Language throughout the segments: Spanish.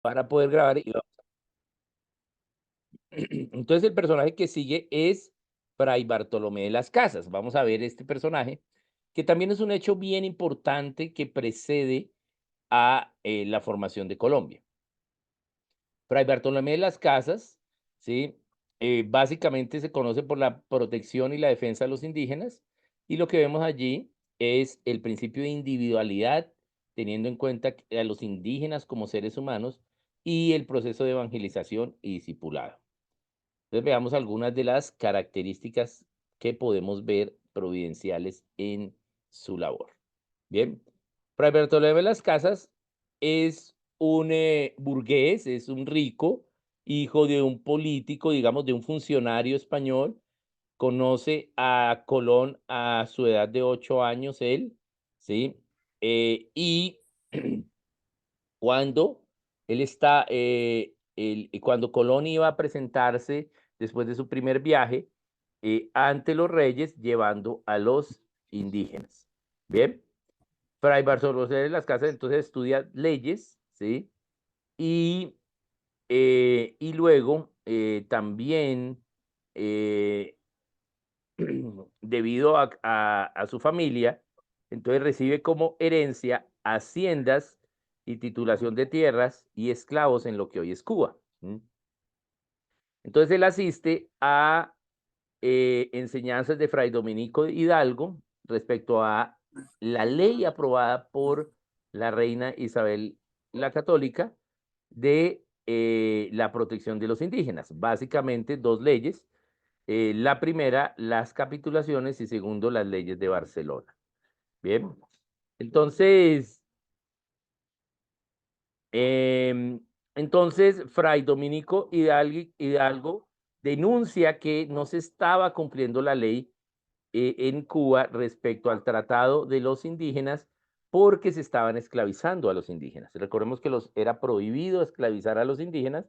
para poder grabar. Entonces el personaje que sigue es Fray Bartolomé de las Casas. Vamos a ver este personaje, que también es un hecho bien importante que precede a la formación de Colombia. Fray Bartolomé de las Casas, ¿sí? Básicamente se conoce por la protección y la defensa de los indígenas, y lo que vemos allí es el principio de individualidad, teniendo en cuenta a los indígenas como seres humanos y el proceso de evangelización y discipulado. Entonces veamos algunas de las características que podemos ver providenciales en su labor. Bien, Fray Bartolomé de las Casas es un burgués, es un rico, hijo de un político, digamos, de un funcionario español. Conoce a Colón a su edad de 8 años, él, ¿sí? Y cuando él está, cuando Colón iba a presentarse después de su primer viaje ante los reyes, llevando a los indígenas. Bien, Fray Bartolomé de las Casas entonces estudia leyes, ¿sí? Y, y luego también, eh, debido a su familia, entonces recibe como herencia haciendas y titulación de tierras y esclavos en lo que hoy es Cuba. Entonces él asiste a enseñanzas de Fray Dominico Hidalgo respecto a la ley aprobada por la reina Isabel la Católica de la protección de los indígenas. Básicamente dos leyes. La primera, las capitulaciones y segundo, las leyes de Barcelona. Bien. Entonces, em, entonces Fray Dominico Hidalgo denuncia que no se estaba cumpliendo la ley en Cuba respecto al tratado de los indígenas porque se estaban esclavizando a los indígenas. Recordemos que era prohibido esclavizar a los indígenas,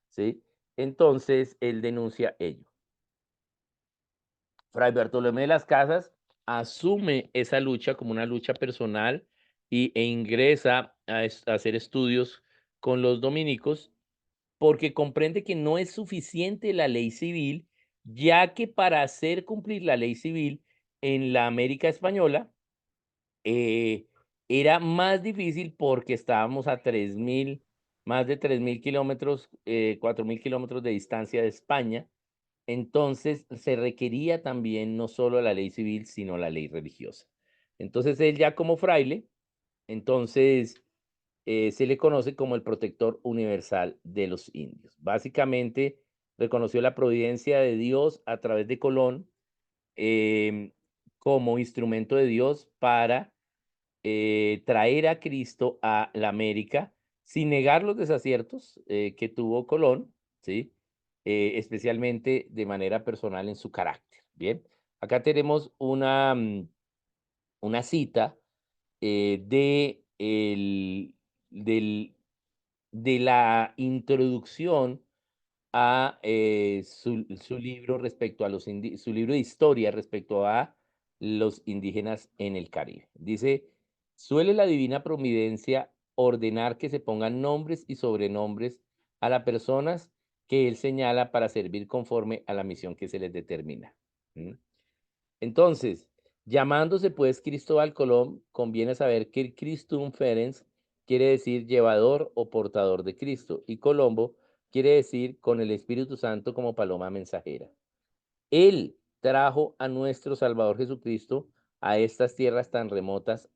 ¿sí? Entonces él denuncia ello. Fray Bartolomé de las Casas asume esa lucha como una lucha personal e ingresa a hacer estudios con los dominicos porque comprende que no es suficiente la ley civil, ya que para hacer cumplir la ley civil en la América española eh, era más difícil porque estábamos a 3.000, más de 3.000 kilómetros, 4.000 kilómetros de distancia de España. Entonces se requería también no solo la ley civil, sino la ley religiosa. Entonces él ya como fraile, entonces se le conoce como el protector universal de los indios. Básicamente reconoció la providencia de Dios a través de Colón em, como instrumento de Dios para traer a Cristo a la América sin negar los desaciertos que tuvo Colón, ¿sí? Especialmente de manera personal en su carácter. Bien, acá tenemos una cita del, de la introducción a su libro respecto a su libro de historia respecto a los indígenas en el Caribe. Dice, suele la divina providencia ordenar que se pongan nombres y sobrenombres a las personas que él señala para servir conforme a la misión que se les determina. ¿Mm? Entonces, llamándose pues Cristóbal Colón, conviene saber que el Christum Ferens quiere decir llevador o portador de Cristo, y Colombo quiere decir con el Espíritu Santo como paloma mensajera. Él trajo a nuestro Salvador Jesucristo a estas tierras tan remotas,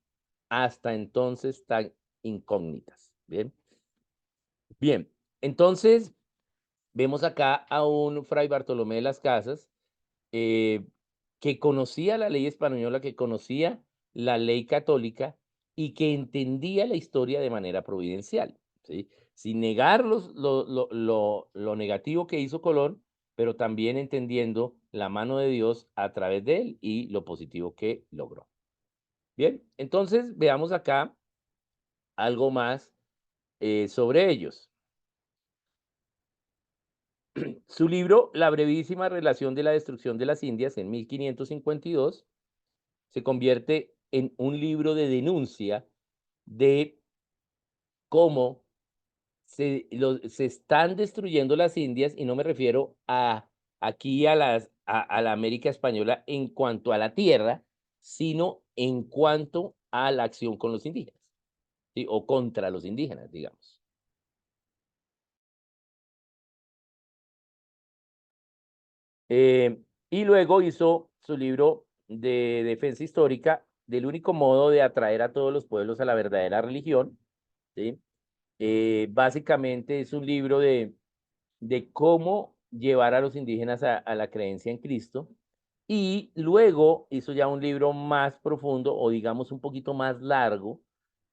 hasta entonces tan incógnitas. Bien, bien. Entonces, vemos acá a un fray Bartolomé de las Casas eh, que conocía la ley española, que conocía la ley católica y que entendía la historia de manera providencial, ¿sí? Sin negar lo negativo que hizo Colón, pero también entendiendo la mano de Dios a través de él y lo positivo que logró. Bien, entonces veamos acá algo más sobre ellos. Su libro, La brevísima relación de la destrucción de las Indias en 1552, se convierte en un libro de denuncia de cómo se están destruyendo las Indias, y no me refiero a aquí a la América española en cuanto a la tierra, sino en cuanto a la acción con los indígenas, ¿sí? O contra los indígenas, digamos. Y luego hizo su libro de defensa histórica del único modo de atraer a todos los pueblos a la verdadera religión, ¿sí? Básicamente es un libro de cómo llevar a los indígenas a la creencia en Cristo. Y luego hizo ya un libro más profundo o digamos un poquito más largo,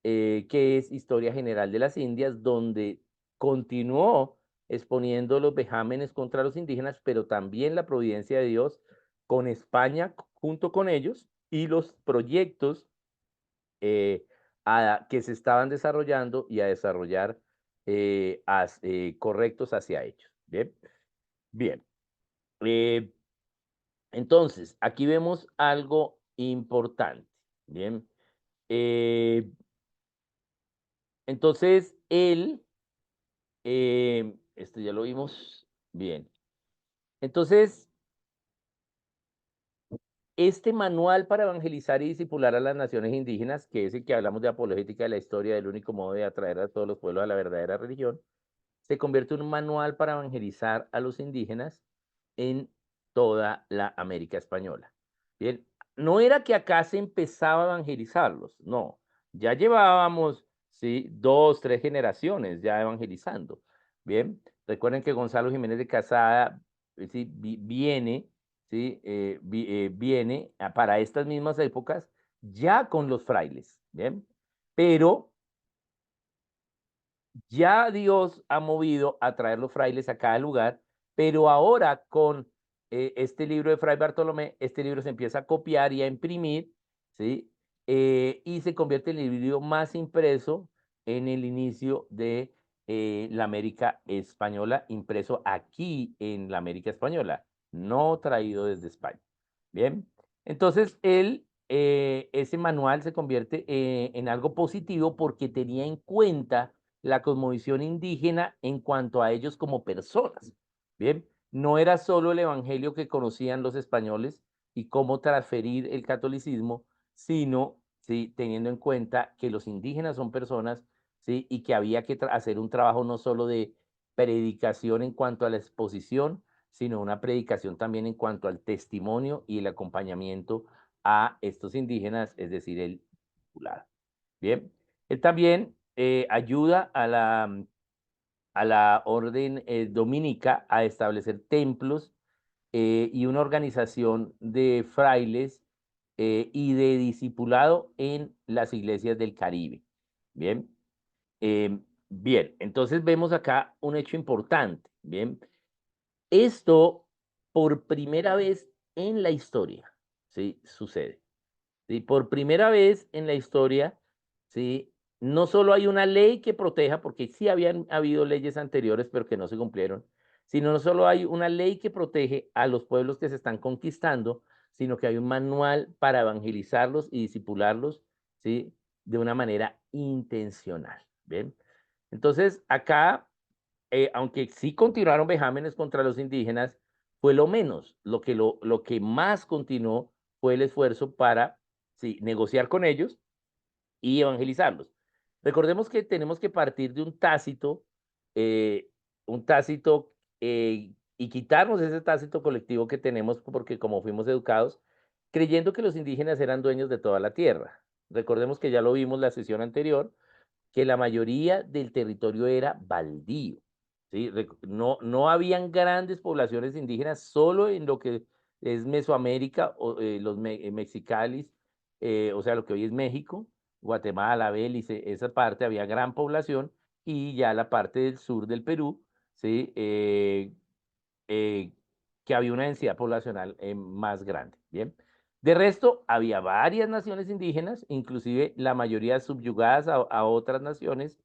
que es Historia General de las Indias, donde continuó exponiendo los vejámenes contra los indígenas, pero también la providencia de Dios con España junto con ellos y los proyectos que se estaban desarrollando y a desarrollar correctos hacia ellos. Bien, bien. Eh, entonces, aquí vemos algo importante. Bien. Eh, entonces, esto ya lo vimos. Bien. Entonces, este manual para evangelizar y discipular a las naciones indígenas, que es el que hablamos de apologética de la historia, del único modo de atraer a todos los pueblos a la verdadera religión, se convierte en un manual para evangelizar a los indígenas en toda la América española. Bien, no era que acá se empezaba a evangelizarlos, no, ya llevábamos, sí, dos, tres generaciones ya evangelizando. Bien, recuerden que Gonzalo Jiménez de Casada, sí, viene, sí, viene para estas mismas épocas ya con los frailes, bien, pero ya Dios ha movido a traer los frailes a cada lugar, pero ahora con este libro de Fray Bartolomé, este libro se empieza a copiar y a imprimir, ¿sí? Y se convierte en el libro más impreso en el inicio de la América Española, impreso aquí en la América Española, no traído desde España. Bien, entonces ese manual se convierte en algo positivo porque tenía en cuenta la cosmovisión indígena en cuanto a ellos como personas. Bien, no era solo el evangelio que conocían los españoles y cómo transferir el catolicismo, sino, sí, teniendo en cuenta que los indígenas son personas, sí, y que había que hacer un trabajo no solo de predicación en cuanto a la exposición, sino una predicación también en cuanto al testimonio y el acompañamiento a estos indígenas, es decir, el discipulado. Bien, él también ayuda a la orden dominica a establecer templos y una organización de frailes y de discipulado en las iglesias del Caribe. Bien, bien, entonces vemos acá un hecho importante. Bien, esto por primera vez en la historia, ¿sí? Sucede. ¿Sí? Por primera vez en la historia, ¿sí? No solo hay una ley que proteja, porque sí habían habido leyes anteriores, pero que no se cumplieron, sino no solo hay una ley que protege a los pueblos que se están conquistando, sino que hay un manual para evangelizarlos y disipularlos, ¿sí? De una manera intencional. ¿Bien? Entonces, acá, aunque sí continuaron vejámenes contra los indígenas, fue lo menos. Lo que más continuó fue el esfuerzo para, sí, negociar con ellos y evangelizarlos. Recordemos que tenemos que partir de eh, un tácito y quitarnos ese tácito colectivo que tenemos porque como fuimos educados, creyendo que los indígenas eran dueños de toda la tierra. Recordemos que ya lo vimos la sesión anterior, que la mayoría del territorio era baldío, ¿sí? No, no habían grandes poblaciones indígenas, solo en lo que es Mesoamérica, o, Mexicalis, o sea, lo que hoy es México, Guatemala, Belice, esa parte había gran población, y ya la parte del sur del Perú, ¿sí? Eh, que había una densidad poblacional más grande, ¿bien? De resto, había varias naciones indígenas, inclusive la mayoría subyugadas a otras naciones,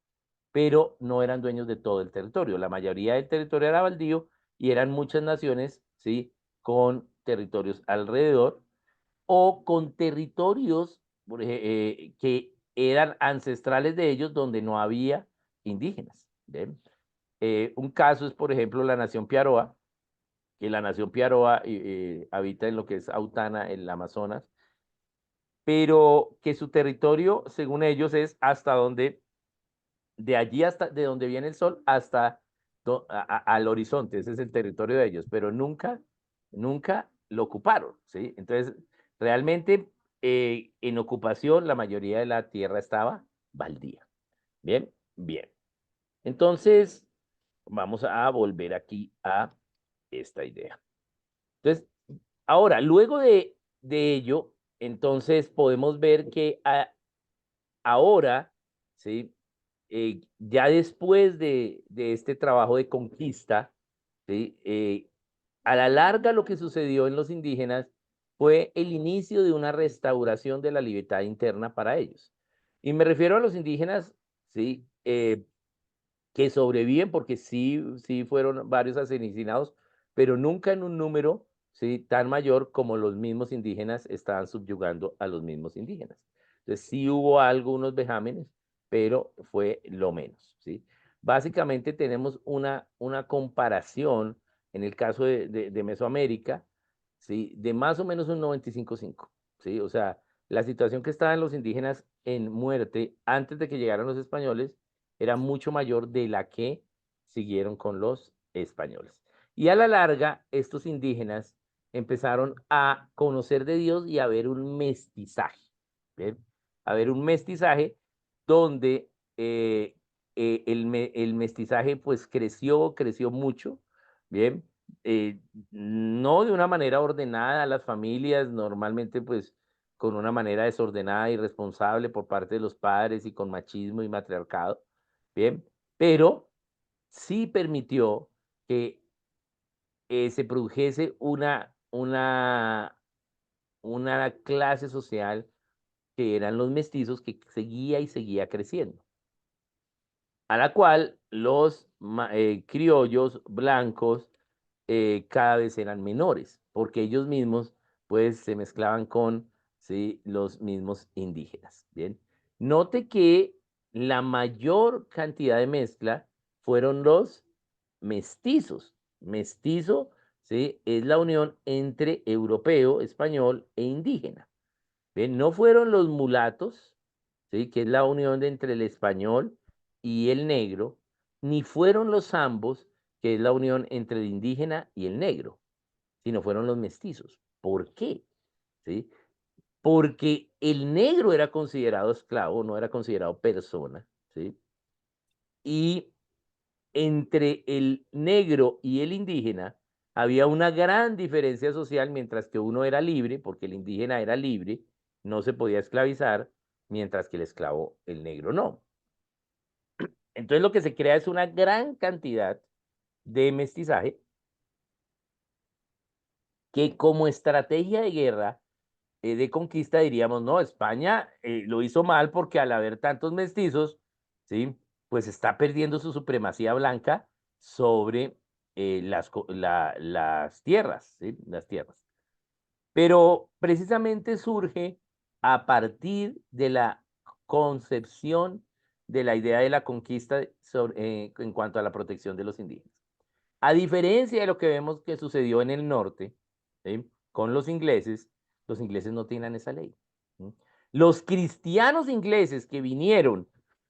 pero no eran dueños de todo el territorio. La mayoría del territorio era baldío y eran muchas naciones, ¿sí? Con territorios alrededor o con territorios que eran ancestrales de ellos donde no había indígenas. ¿bien? Un caso es, por ejemplo, la nación Piaroa, que la nación Piaroa habita en lo que es Autana, en el Amazonas, pero que su territorio, según ellos, es hasta donde, de allí hasta, de donde viene el sol hasta al horizonte, ese es el territorio de ellos, pero nunca lo ocuparon, ¿sí? Entonces, realmente en ocupación la mayoría de la tierra estaba baldía. Bien, bien. Entonces, vamos a volver aquí a esta idea. Entonces, ahora, luego de ello, entonces podemos ver que ahora, ¿sí? Ya después de este trabajo de conquista, ¿sí? A la larga lo que sucedió en los indígenas fue el inicio de una restauración de la libertad interna para ellos. Y me refiero a los indígenas, ¿sí? Que sobreviven, porque sí fueron varios asesinados, pero nunca en un número, ¿sí? Tan mayor como los mismos indígenas estaban subyugando a los mismos indígenas. Entonces sí hubo algunos vejámenes, pero fue lo menos, ¿sí? Básicamente tenemos una comparación en el caso de Mesoamérica, ¿sí? De más o menos un 95-5, ¿sí? O sea, la situación que estaban los indígenas en muerte antes de que llegaran los españoles era mucho mayor de la que siguieron con los españoles. Y a la larga, estos indígenas empezaron a conocer de Dios y a ver un mestizaje, ¿bien? A ver un mestizaje donde el mestizaje pues creció mucho, ¿bien? No de una manera ordenada, las familias normalmente pues con una manera desordenada y irresponsable por parte de los padres y con machismo y matriarcado, ¿bien? Pero sí permitió que se produjese una clase social que eran los mestizos que seguía y seguía creciendo, a la cual los criollos blancos cada vez eran menores, porque ellos mismos pues se mezclaban con, ¿sí? Los mismos indígenas. Bien, note que la mayor cantidad de mezcla fueron los mestizos. Mestizo, ¿sí? Es la unión entre europeo, español e indígena. Bien, no fueron los mulatos, ¿sí? Que es la unión entre el español y el negro, ni fueron los ambos, que es la unión entre el indígena y el negro, sino fueron los mestizos. ¿Por qué? ¿Sí? Porque el negro era considerado esclavo, no era considerado persona, ¿sí? Y entre el negro y el indígena había una gran diferencia social, mientras que uno era libre, porque el indígena era libre, no se podía esclavizar, mientras que el esclavo, el negro, no. Entonces lo que se crea es una gran cantidad de mestizaje que como estrategia de guerra, de conquista, diríamos, no, España lo hizo mal porque al haber tantos mestizos, ¿sí? Pues está perdiendo su supremacía blanca sobre las tierras, ¿sí? Las tierras. Pero precisamente surge a partir de la concepción de la idea de la conquista en cuanto a la protección de los indígenas. A diferencia de lo que vemos que sucedió en el norte, ¿sí? Con los ingleses no tienen esa ley. ¿Sí? Los cristianos ingleses que vinieron,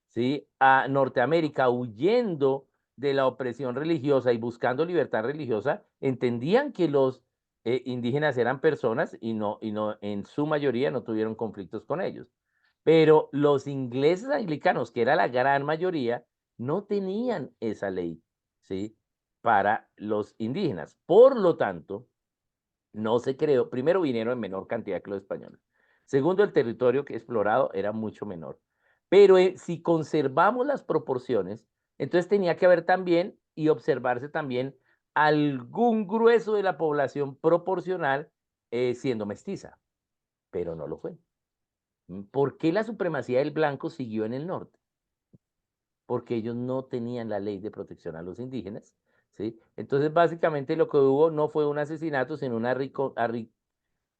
¿sí? A Norteamérica huyendo de la opresión religiosa y buscando libertad religiosa, entendían que los indígenas eran personas y no, en su mayoría no tuvieron conflictos con ellos. Pero los ingleses anglicanos, que era la gran mayoría, no tenían esa ley, ¿sí? Para los indígenas. Por lo tanto, no se creó, primero vinieron en menor cantidad que los españoles. Segundo, el territorio que explorado era mucho menor. Pero si conservamos las proporciones, entonces tenía que haber también y observarse también algún grueso de la población proporcional siendo mestiza, pero no lo fue. ¿Por qué la supremacía del blanco siguió en el norte? Porque ellos no tenían la ley de protección a los indígenas, ¿sí? Entonces, básicamente lo que hubo no fue un asesinato, sino un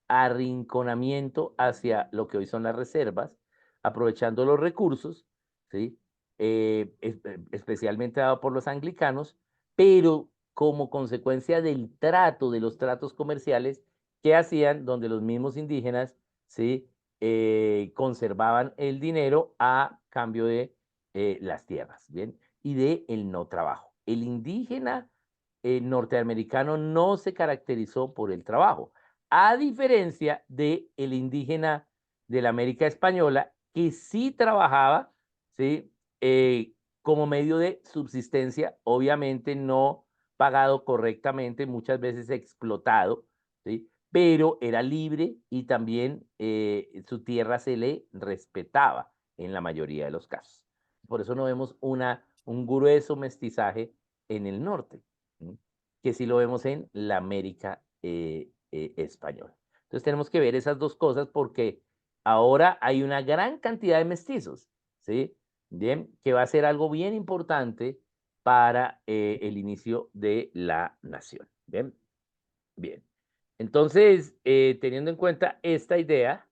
arrinconamiento hacia lo que hoy son las reservas, aprovechando los recursos, ¿sí? especialmente dado por los anglicanos, pero como consecuencia del trato, de los tratos comerciales que hacían, donde los mismos indígenas, ¿sí? Conservaban el dinero a cambio de las tierras, ¿bien? Y de el no trabajo. El indígena norteamericano no se caracterizó por el trabajo, a diferencia de el indígena de la América Española, que sí trabajaba, ¿sí? Como medio de subsistencia, obviamente no pagado correctamente, muchas veces explotado, ¿sí? Pero era libre y también su tierra se le respetaba en la mayoría de los casos. Por eso no vemos un grueso mestizaje en el norte, ¿sí? Que sí lo vemos en la América española. Entonces tenemos que ver esas dos cosas porque ahora hay una gran cantidad de mestizos, ¿sí? Bien, que va a ser algo bien importante para el inicio de la nación. Bien, bien. Entonces, teniendo en cuenta esta idea,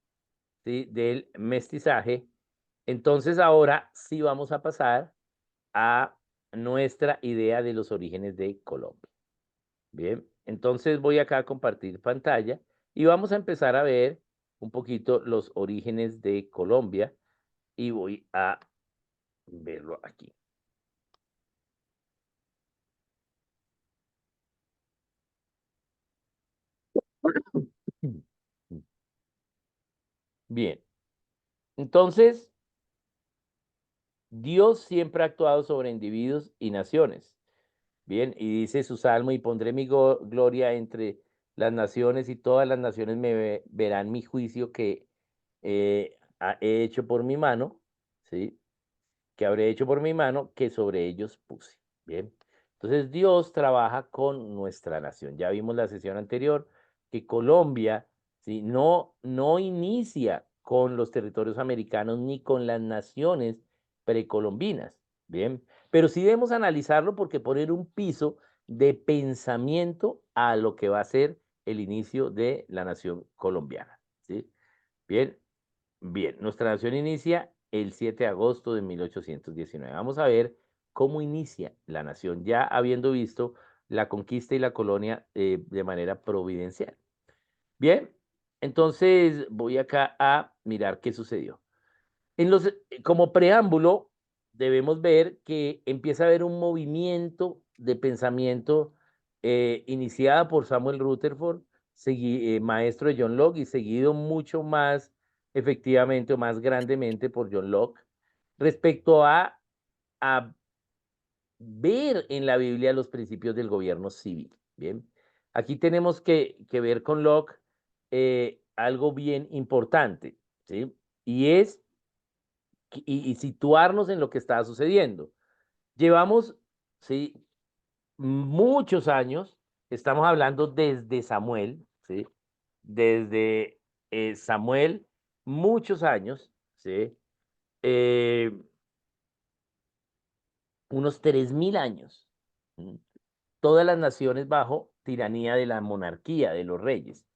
¿sí? Del mestizaje, entonces ahora sí vamos a pasar a nuestra idea de los orígenes de Colombia. Bien, entonces voy acá a compartir pantalla y vamos a empezar a ver un poquito los orígenes de Colombia y voy a verlo aquí. Bien, entonces Dios siempre ha actuado sobre individuos y naciones. Bien, y dice su salmo, y pondré mi gloria entre las naciones y todas las naciones verán mi juicio que he hecho por mi mano, ¿sí? Que habré hecho por mi mano, que sobre ellos puse. Bien. Entonces Dios trabaja con nuestra nación. Ya vimos la sesión anterior que Colombia, ¿sí? No inicia con los territorios americanos ni con las naciones precolombinas. Bien. Pero sí debemos analizarlo porque poner un piso de pensamiento a lo que va a ser el inicio de la nación colombiana. ¿Sí? Bien, bien, nuestra nación inicia el 7 de agosto de 1819. Vamos a ver cómo inicia la nación, ya habiendo visto la conquista y la colonia de manera providencial. Bien, entonces voy acá a mirar qué sucedió. Como preámbulo, debemos ver que empieza a haber un movimiento de pensamiento iniciada por Samuel Rutherford, maestro de John Locke, y seguido mucho más efectivamente o más grandemente por John Locke, respecto a ver en la Biblia los principios del gobierno civil. Bien, aquí tenemos que ver con Locke algo bien importante, ¿sí? Y es y situarnos en lo que estaba sucediendo. Llevamos, sí, muchos años, estamos hablando desde Samuel, ¿sí? Desde Samuel, muchos años, ¿sí? Eh, unos 3000 años. ¿Mm? Todas las naciones bajo tiranía de la monarquía, de los reyes.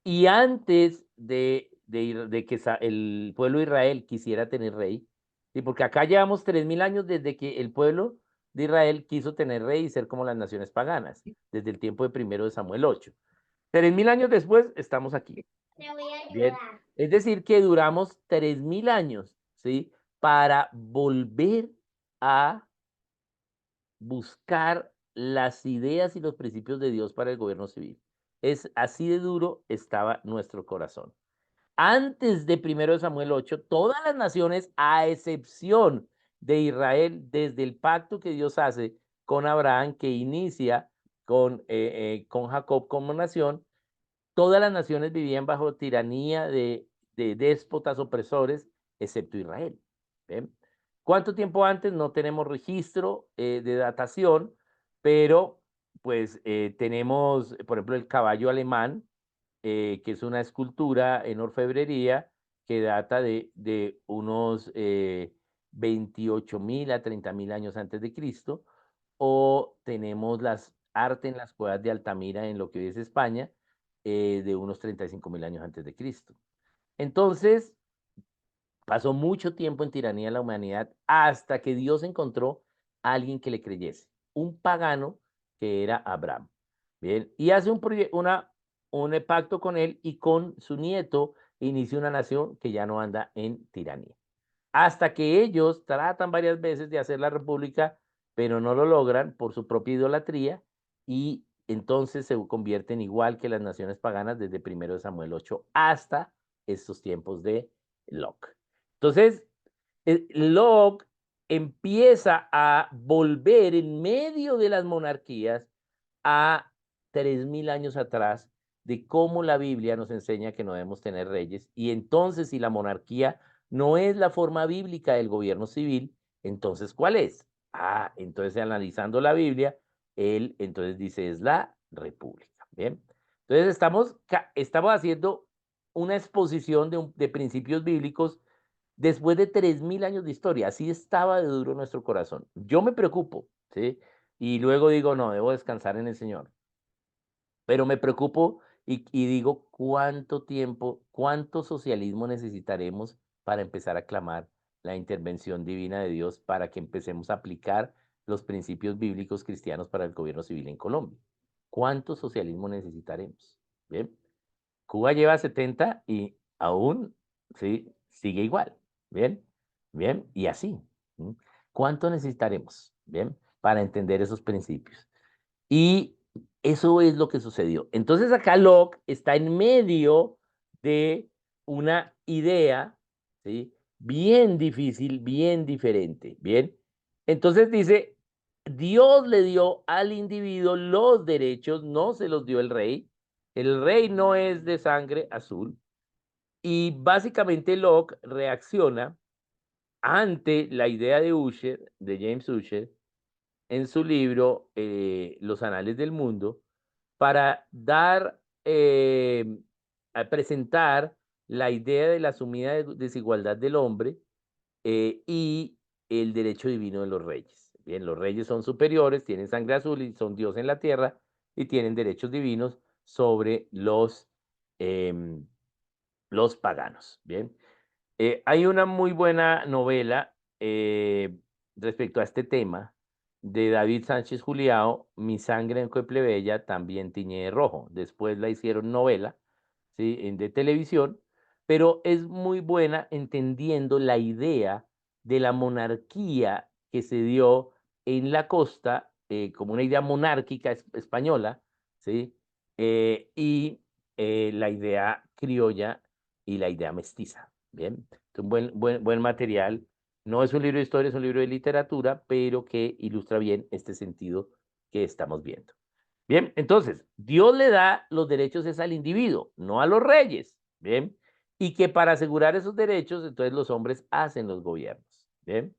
Y antes de que el pueblo de Israel quisiera tener rey, ¿sí? Porque acá llevamos 3000 años desde que el pueblo de Israel quiso tener rey y ser como las naciones paganas, desde el tiempo de primero de Samuel 8. 3000 años después estamos aquí. Te voy a Bien. ayudar. Es decir, que duramos 3000 años, ¿sí? Para volver a buscar las ideas y los principios de Dios para el gobierno civil. Es así de duro estaba nuestro corazón. Antes de primero de Samuel 8, todas las naciones, a excepción de Israel, desde el pacto que Dios hace con Abraham, que inicia con Jacob como nación, todas las naciones vivían bajo tiranía de déspotas opresores, excepto Israel. ¿Ven? ¿Cuánto tiempo antes? No tenemos registro de datación, pero pues tenemos, por ejemplo, el caballo alemán, que es una escultura en orfebrería que data de unos 28.000 a 30.000 años antes de Cristo, o tenemos las arte en las cuevas de Altamira en lo que hoy es España, de unos 35.000 años antes de Cristo. Entonces, Pasó mucho tiempo en tiranía la humanidad hasta que Dios encontró a alguien que le creyese, un pagano que era Abraham. Bien, y hace un pacto con él y con su nieto inicia una nación que ya no anda en tiranía. Hasta que ellos tratan varias veces de hacer la república, pero no lo logran por su propia idolatría y entonces se convierten igual que las naciones paganas desde 1 Samuel 8 hasta estos tiempos de Locke. Entonces, Locke empieza a volver en medio de las monarquías a 3000 años atrás de cómo la Biblia nos enseña que no debemos tener reyes. Y entonces, si la monarquía no es la forma bíblica del gobierno civil, entonces, ¿cuál es? Entonces, analizando la Biblia, él entonces dice, es la república. Bien. Entonces, estamos haciendo una exposición de principios bíblicos después de 3000 años de historia. Así estaba de duro nuestro corazón. Yo me preocupo, ¿sí? Y luego digo, no, debo descansar en el Señor. Pero me preocupo y digo, ¿cuánto tiempo, cuánto socialismo necesitaremos para empezar a clamar la intervención divina de Dios para que empecemos a aplicar los principios bíblicos cristianos para el gobierno civil en Colombia? ¿Cuánto socialismo necesitaremos? Bien. Cuba lleva 70 y aún sí, sigue igual. Bien, bien, y así. ¿Mm? ¿Cuánto necesitaremos? Bien, para entender esos principios. Y eso es lo que sucedió. Entonces acá Locke está en medio de una idea, ¿sí? Bien difícil, bien diferente, ¿bien? Entonces dice, Dios le dio al individuo los derechos, no se los dio el rey. El rey no es de sangre azul. Y básicamente Locke reacciona ante la idea de Ussher, de James Ussher, en su libro Los Anales del Mundo, para a presentar la idea de la asumida desigualdad del hombre y el derecho divino de los reyes. Bien, los reyes son superiores, tienen sangre azul y son Dios en la tierra y tienen derechos divinos sobre em, los paganos. Bien, hay una muy buena novela respecto a este tema de David Sánchez Juliao, Mi sangre en plebeya también tiñe de rojo. Después la hicieron novela, ¿sí? De televisión, pero es muy buena entendiendo la idea de la monarquía que se dio en la costa como una idea monárquica española, ¿sí? Y la idea criolla y la idea mestiza. Bien, es un buen material. No es un libro de historia, es un libro de literatura, pero que ilustra bien este sentido que estamos viendo. Bien, entonces, Dios le da los derechos es al individuo, no a los reyes. Bien, y que para asegurar esos derechos, entonces los hombres hacen los gobiernos. Bien,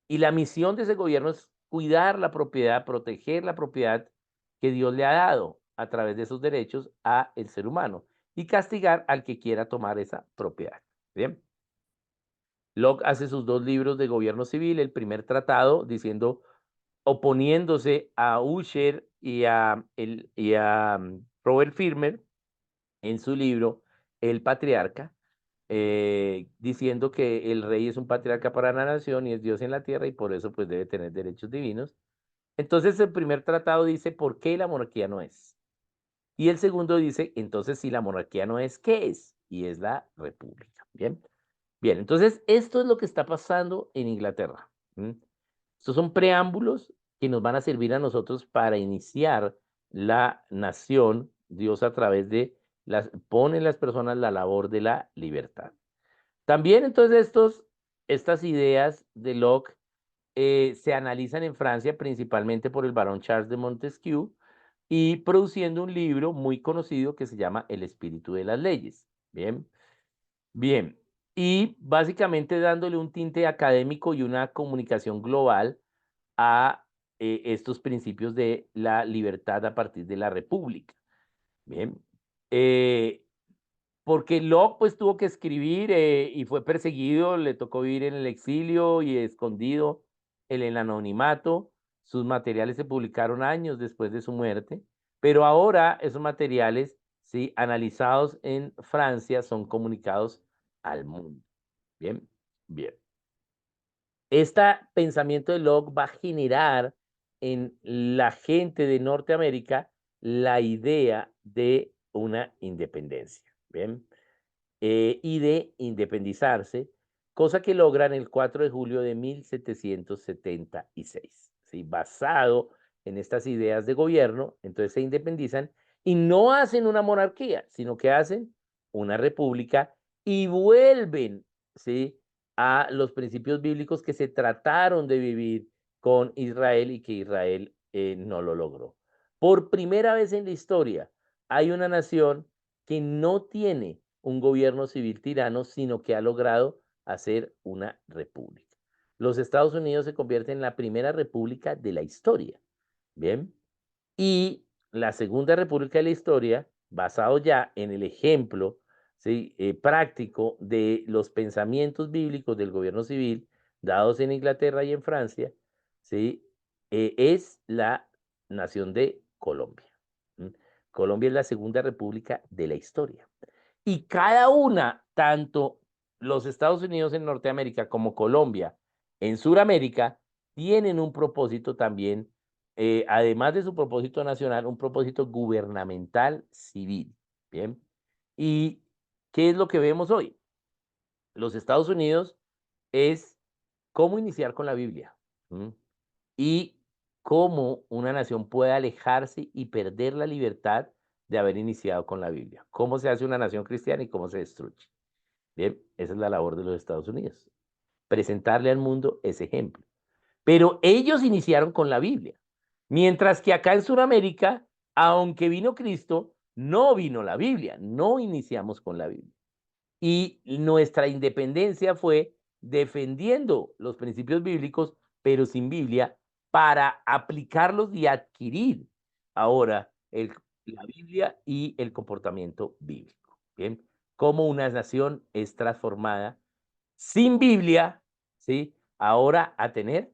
y la misión de ese gobierno es cuidar la propiedad, proteger la propiedad que Dios le ha dado a través de esos derechos a el ser humano y castigar al que quiera tomar esa propiedad. Bien. Locke hace sus dos libros de gobierno civil, el primer tratado diciendo, oponiéndose a Usher y a Robert Firmer en su libro El Patriarca, diciendo que el rey es un patriarca para la nación y es Dios en la tierra y por eso pues debe tener derechos divinos. Entonces el primer tratado dice, ¿por qué la monarquía no es? Y el segundo dice, entonces si la monarquía no es, ¿qué es? Y es la república. Bien. Bien, entonces esto es lo que está pasando en Inglaterra. Estos son preámbulos que nos van a servir a nosotros para iniciar la nación. Dios a través de pone en las personas la labor de la libertad. También entonces estas ideas de Locke se analizan en Francia principalmente por el barón Charles de Montesquieu y produciendo un libro muy conocido que se llama El espíritu de las leyes. Bien. Bien, y básicamente dándole un tinte académico y una comunicación global a estos principios de la libertad a partir de la república. Bien, eh, porque Locke pues tuvo que escribir y fue perseguido, le tocó vivir en el exilio y escondido en el anonimato. Sus materiales se publicaron años después de su muerte, pero ahora esos materiales, sí, analizados en Francia, son comunicados al mundo. Bien. Bien. Este pensamiento de Locke va a generar en la gente de Norteamérica la idea de una independencia, ¿bien? Y de independizarse, cosa que logran el 4 de julio de 1776, ¿sí? Basado en estas ideas de gobierno, entonces se independizan y no hacen una monarquía, sino que hacen una república y vuelven, ¿sí? A los principios bíblicos que se trataron de vivir con Israel y que Israel no lo logró. Por primera vez en la historia hay una nación que no tiene un gobierno civil tirano, sino que ha logrado hacer una república. Los Estados Unidos se convierten en la primera república de la historia. Bien. Y la segunda república de la historia, basado ya en el ejemplo, ¿sí? Práctico de los pensamientos bíblicos del gobierno civil dados en Inglaterra y en Francia, ¿sí? Es la nación de Colombia. ¿Mm? Colombia es la segunda república de la historia. Y cada una, tanto los Estados Unidos en Norteamérica como Colombia en Sudamérica, tienen un propósito también, además de su propósito nacional, un propósito gubernamental civil. Bien. ¿Y qué es lo que vemos hoy? Los Estados Unidos es cómo iniciar con la Biblia. ¿Mm? Y cómo una nación puede alejarse y perder la libertad de haber iniciado con la Biblia. Cómo se hace una nación cristiana y cómo se destruye. Bien, esa es la labor de los Estados Unidos. Presentarle al mundo ese ejemplo. Pero ellos iniciaron con la Biblia. Mientras que acá en Sudamérica, aunque vino Cristo, no vino la Biblia. No iniciamos con la Biblia. Y nuestra independencia fue defendiendo los principios bíblicos, pero sin Biblia, para aplicarlos y adquirir ahora la Biblia y el comportamiento bíblico. Bien, cómo una nación es transformada sin Biblia, ¿sí? Ahora a tener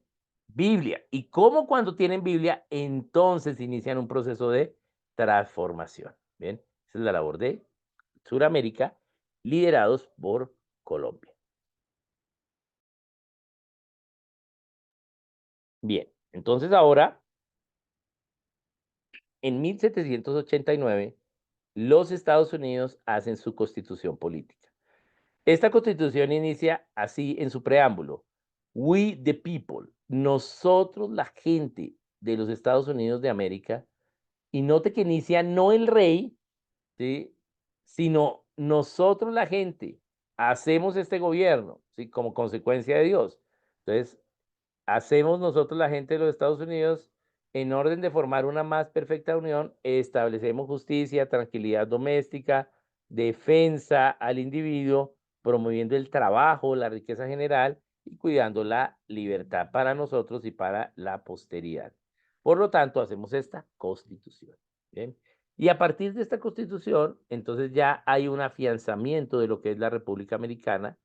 Biblia. Y cómo cuando tienen Biblia, entonces inician un proceso de transformación. Bien, esa es la labor de Suramérica, liderados por Colombia. Bien, entonces ahora, en 1789, los Estados Unidos hacen su constitución política. Esta constitución inicia así en su preámbulo: We the people, nosotros la gente de los Estados Unidos de América, y note que inicia no el rey, ¿sí? Sino nosotros la gente hacemos este gobierno, ¿sí? Como consecuencia de Dios. Entonces, hacemos nosotros la gente de los Estados Unidos en orden de formar una más perfecta unión, establecemos justicia, tranquilidad doméstica, defensa al individuo, promoviendo el trabajo, la riqueza general y cuidando la libertad para nosotros y para la posteridad. Por lo tanto, hacemos esta constitución. ¿Bien? Y a partir de esta constitución, entonces ya hay un afianzamiento de lo que es la República Americana,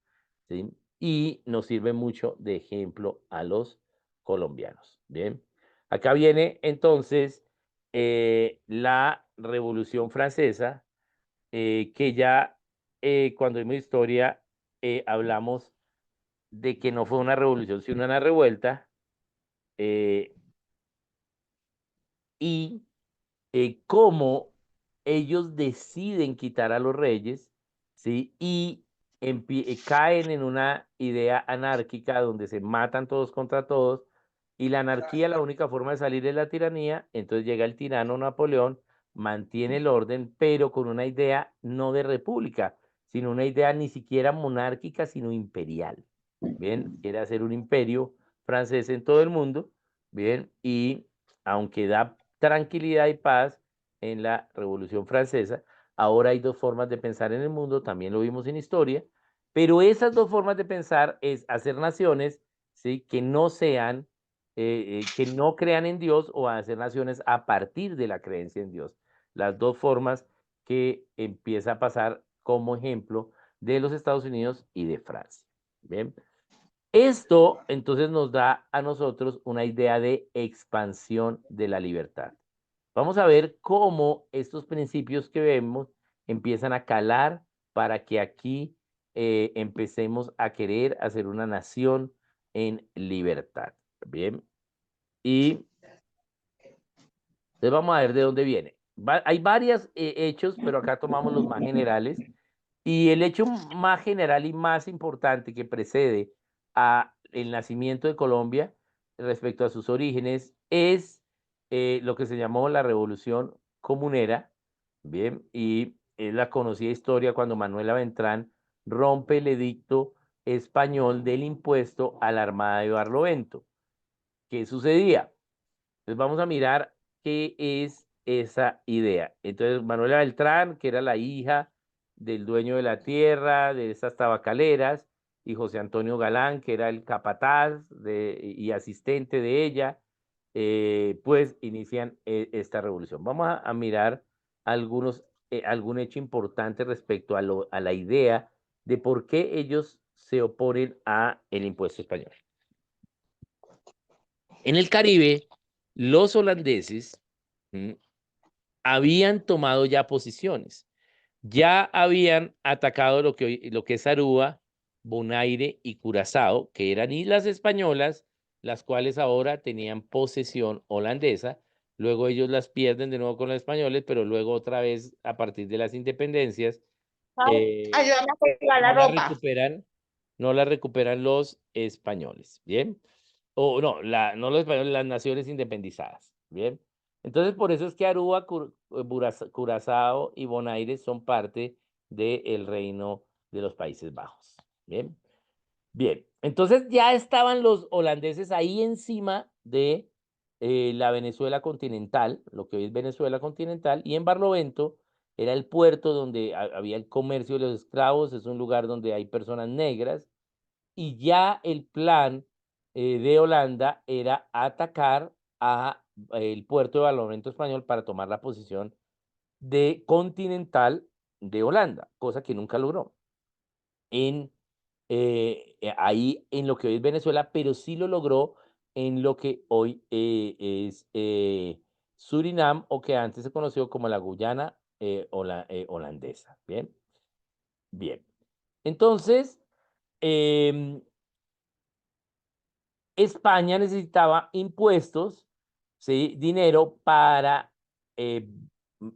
¿sí? Y nos sirve mucho de ejemplo a los colombianos. Bien, acá viene entonces la Revolución Francesa, que ya cuando vimos historia hablamos de que no fue una revolución, sino una revuelta, eh, y cómo ellos deciden quitar a los reyes, ¿sí? Y caen en una idea anárquica donde se matan todos contra todos, y la anarquía, la única forma de salir es la tiranía. Entonces llega el tirano Napoleón, mantiene el orden, pero con una idea no de república, sino una idea ni siquiera monárquica, sino imperial. Bien, quiere hacer un imperio francés en todo el mundo, bien, y aunque da tranquilidad y paz en la Revolución Francesa, ahora hay dos formas de pensar en el mundo, también lo vimos en historia, pero esas dos formas de pensar es hacer naciones, ¿sí? Que no sean, que no crean en Dios, o hacer naciones a partir de la creencia en Dios. Las dos formas que empieza a pasar como ejemplo de los Estados Unidos y de Francia. Bien. Esto entonces nos da a nosotros una idea de expansión de la libertad. Vamos a ver cómo estos principios que vemos empiezan a calar para que aquí empecemos a querer hacer una nación en libertad. Bien, y entonces vamos a ver de dónde viene. Hay varios hechos, pero acá tomamos los más generales. Y el hecho más general y más importante que precede a el nacimiento de Colombia respecto a sus orígenes es lo que se llamó la Revolución Comunera, bien, y es la conocida historia cuando Manuela Beltrán rompe el edicto español del impuesto a la Armada de Barlovento. ¿Qué sucedía? Entonces vamos a mirar qué es esa idea. Entonces Manuela Beltrán, que era la hija del dueño de la tierra, de esas tabacaleras, y José Antonio Galán, que era el capataz y asistente de ella, pues inician esta revolución. Vamos a mirar algún hecho importante respecto a la idea de por qué ellos se oponen a el impuesto español. En el Caribe, los holandeses habían tomado ya posiciones, ya habían atacado lo que es Aruba, Bonaire y Curazao, que eran islas españolas, las cuales ahora tenían posesión holandesa. Luego ellos las pierden de nuevo con los españoles, pero luego otra vez, a partir de las independencias, Ayúdame a colgar la no la ropa. recuperan, no la recuperan los españoles, ¿bien? O no, no los españoles, las naciones independizadas, ¿bien? Entonces, por eso es que Aruba, Curazao y Bonaire son parte del reino de los Países Bajos, ¿bien? Bien, entonces ya estaban los holandeses ahí encima de la Venezuela continental, lo que hoy es Venezuela continental, y en Barlovento era el puerto donde había el comercio de los esclavos, es un lugar donde hay personas negras, y ya el plan de Holanda era atacar a el puerto de Barlovento español para tomar la posición de continental de Holanda, cosa que nunca logró en, ahí en lo que hoy es Venezuela, pero sí lo logró en lo que hoy es Surinam o que antes se conoció como la Guyana holandesa. Bien, bien. Entonces, em, España necesitaba impuestos, ¿sí? Dinero para eh,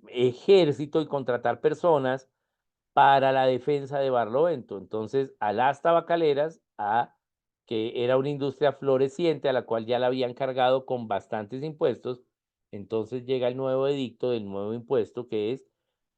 ejército y contratar personas para la defensa de Barlovento. Entonces, a las tabacaleras, que era una industria floreciente a la cual ya la habían cargado con bastantes impuestos, entonces llega el nuevo edicto del nuevo impuesto, que es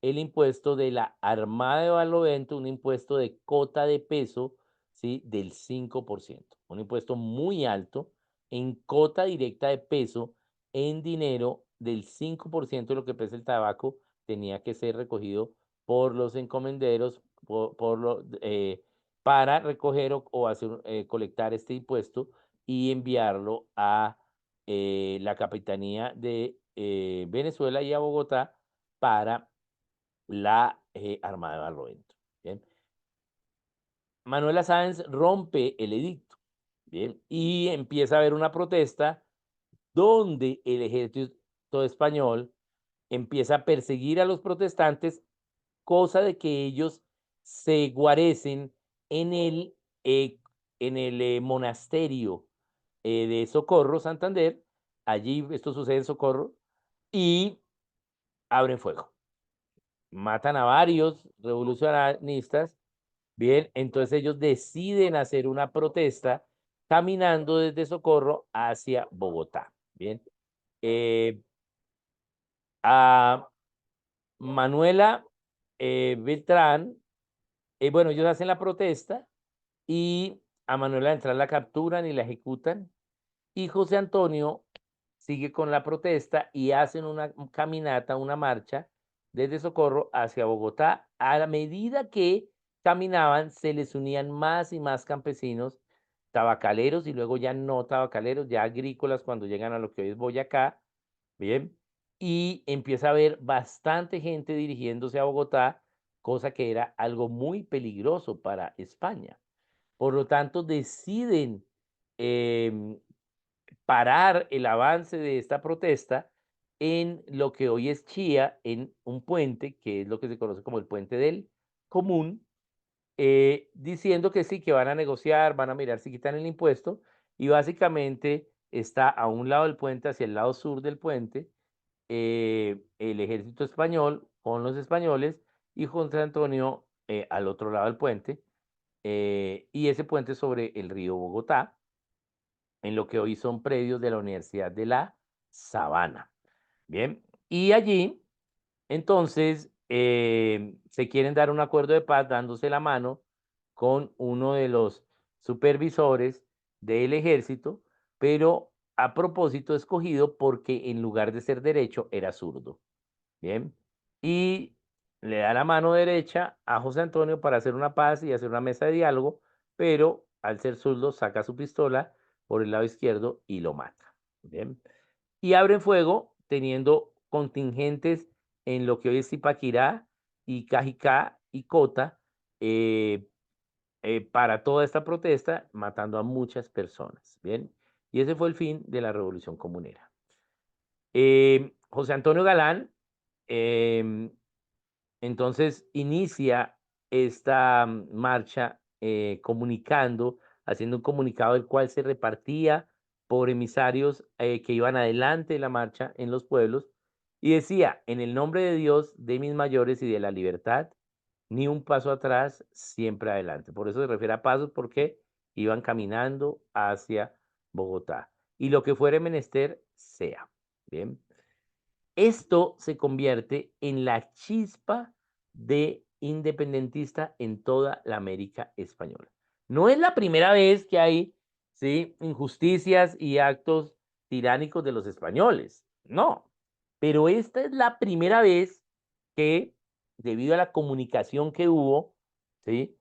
el impuesto de la Armada de Barlovento, un impuesto de cota de peso, ¿sí? Del 5%, un impuesto muy alto en cota directa de peso, en dinero del 5% de lo que pesa el tabaco, tenía que ser recogido por los encomenderos para recoger o hacer, colectar este impuesto y enviarlo a la capitanía de Venezuela y a Bogotá para la Armada de Barlovento. ¿Bien? Manuela Sáenz rompe el edicto, ¿bien? Y empieza a haber una protesta donde el ejército español empieza a perseguir a los protestantes, cosa de que ellos se guarecen en eh, el monasterio de Socorro, Santander. Allí esto sucede en Socorro y abren fuego. Matan a varios revolucionaristas. Bien, entonces ellos deciden hacer una protesta caminando desde Socorro hacia Bogotá. Bien, eh, a Manuela Beltrán, bueno, ellos hacen la protesta y a Manuela Beltrán la capturan y la ejecutan. Y José Antonio sigue con la protesta y hacen una caminata, una marcha desde Socorro hacia Bogotá. A la medida que caminaban, se les unían más y más campesinos, tabacaleros y luego ya no tabacaleros, ya agrícolas cuando llegan a lo que hoy es Boyacá, ¿bien? Y empieza a haber bastante gente dirigiéndose a Bogotá, cosa que era algo muy peligroso para España. Por lo tanto, deciden em, parar el avance de esta protesta en lo que hoy es Chía, en un puente, que es lo que se conoce como el Puente del Común, diciendo que sí, que van a negociar, van a mirar si quitan el impuesto, y básicamente está a un lado del puente, hacia el lado sur del puente, el ejército español con los españoles y José Antonio al otro lado del puente, y ese puente sobre el río Bogotá, en lo que hoy son predios de la Universidad de La Sabana. Bien, y allí entonces se quieren dar un acuerdo de paz dándose la mano con uno de los supervisores del ejército, pero a propósito escogido porque en lugar de ser derecho era zurdo. Bien, y le da la mano derecha a José Antonio para hacer una paz y hacer una mesa de diálogo, pero al ser zurdo saca su pistola por el lado izquierdo y lo mata. Bien, y abren fuego teniendo contingentes en lo que hoy es Zipaquirá y Cajicá y Cota eh, para toda esta protesta, matando a muchas personas. Bien, y ese fue el fin de la Revolución Comunera. José Antonio Galán em, entonces inicia esta marcha comunicando, haciendo un comunicado del cual se repartía por emisarios que iban adelante de la marcha en los pueblos y decía, en el nombre de Dios, de mis mayores y de la libertad, ni un paso atrás, siempre adelante. Por eso se refiere a pasos porque iban caminando hacia Bogotá. Y lo que fuere menester, sea. Bien. Esto se convierte en la chispa de independentista en toda la América española. No es la primera vez que hay, ¿sí?, injusticias y actos tiránicos de los españoles, no, pero esta es la primera vez que, debido a la comunicación que hubo, ¿sí?,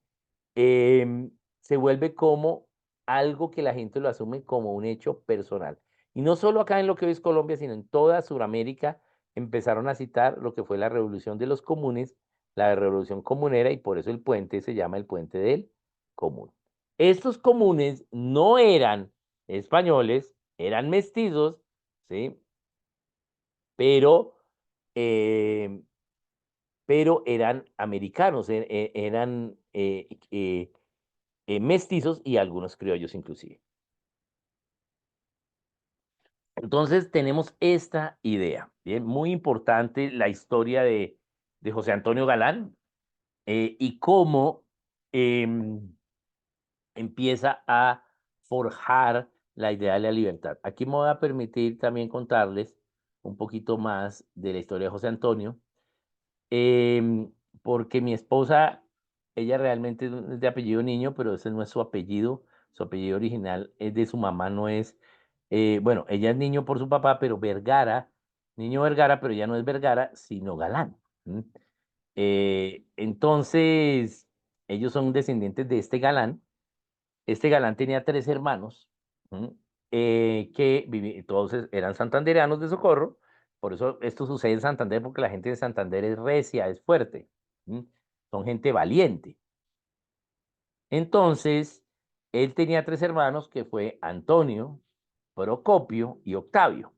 se vuelve como algo que la gente lo asume como un hecho personal. Y no solo acá en lo que hoy es Colombia, sino en toda Sudamérica empezaron a citar lo que fue la revolución de los comunes, la revolución comunera, y por eso el puente se llama el puente del común. Estos comunes no eran españoles, eran mestizos, ¿sí? Pero, eh, pero eran americanos, eran mestizos y algunos criollos inclusive. Entonces tenemos esta idea, bien, muy importante la historia de José Antonio Galán y cómo empieza a forjar la idea de la libertad. Aquí me voy a permitir también contarles un poquito más de la historia de José Antonio, em, porque mi esposa, ella realmente es de apellido Niño, pero ese no es su apellido original es de su mamá, no es, bueno, ella es Niño por su papá, pero Vergara, Niño Vergara, pero ella no es Vergara, sino Galán. ¿M? Entonces, ellos son descendientes de este Galán tenía tres hermanos, ¿m? Que todos eran santandereanos de Socorro, por eso esto sucede en Santander, porque la gente de Santander es recia, es fuerte, ¿m? Son gente valiente. Entonces, él tenía tres hermanos que fue Antonio, Procopio y Octavio.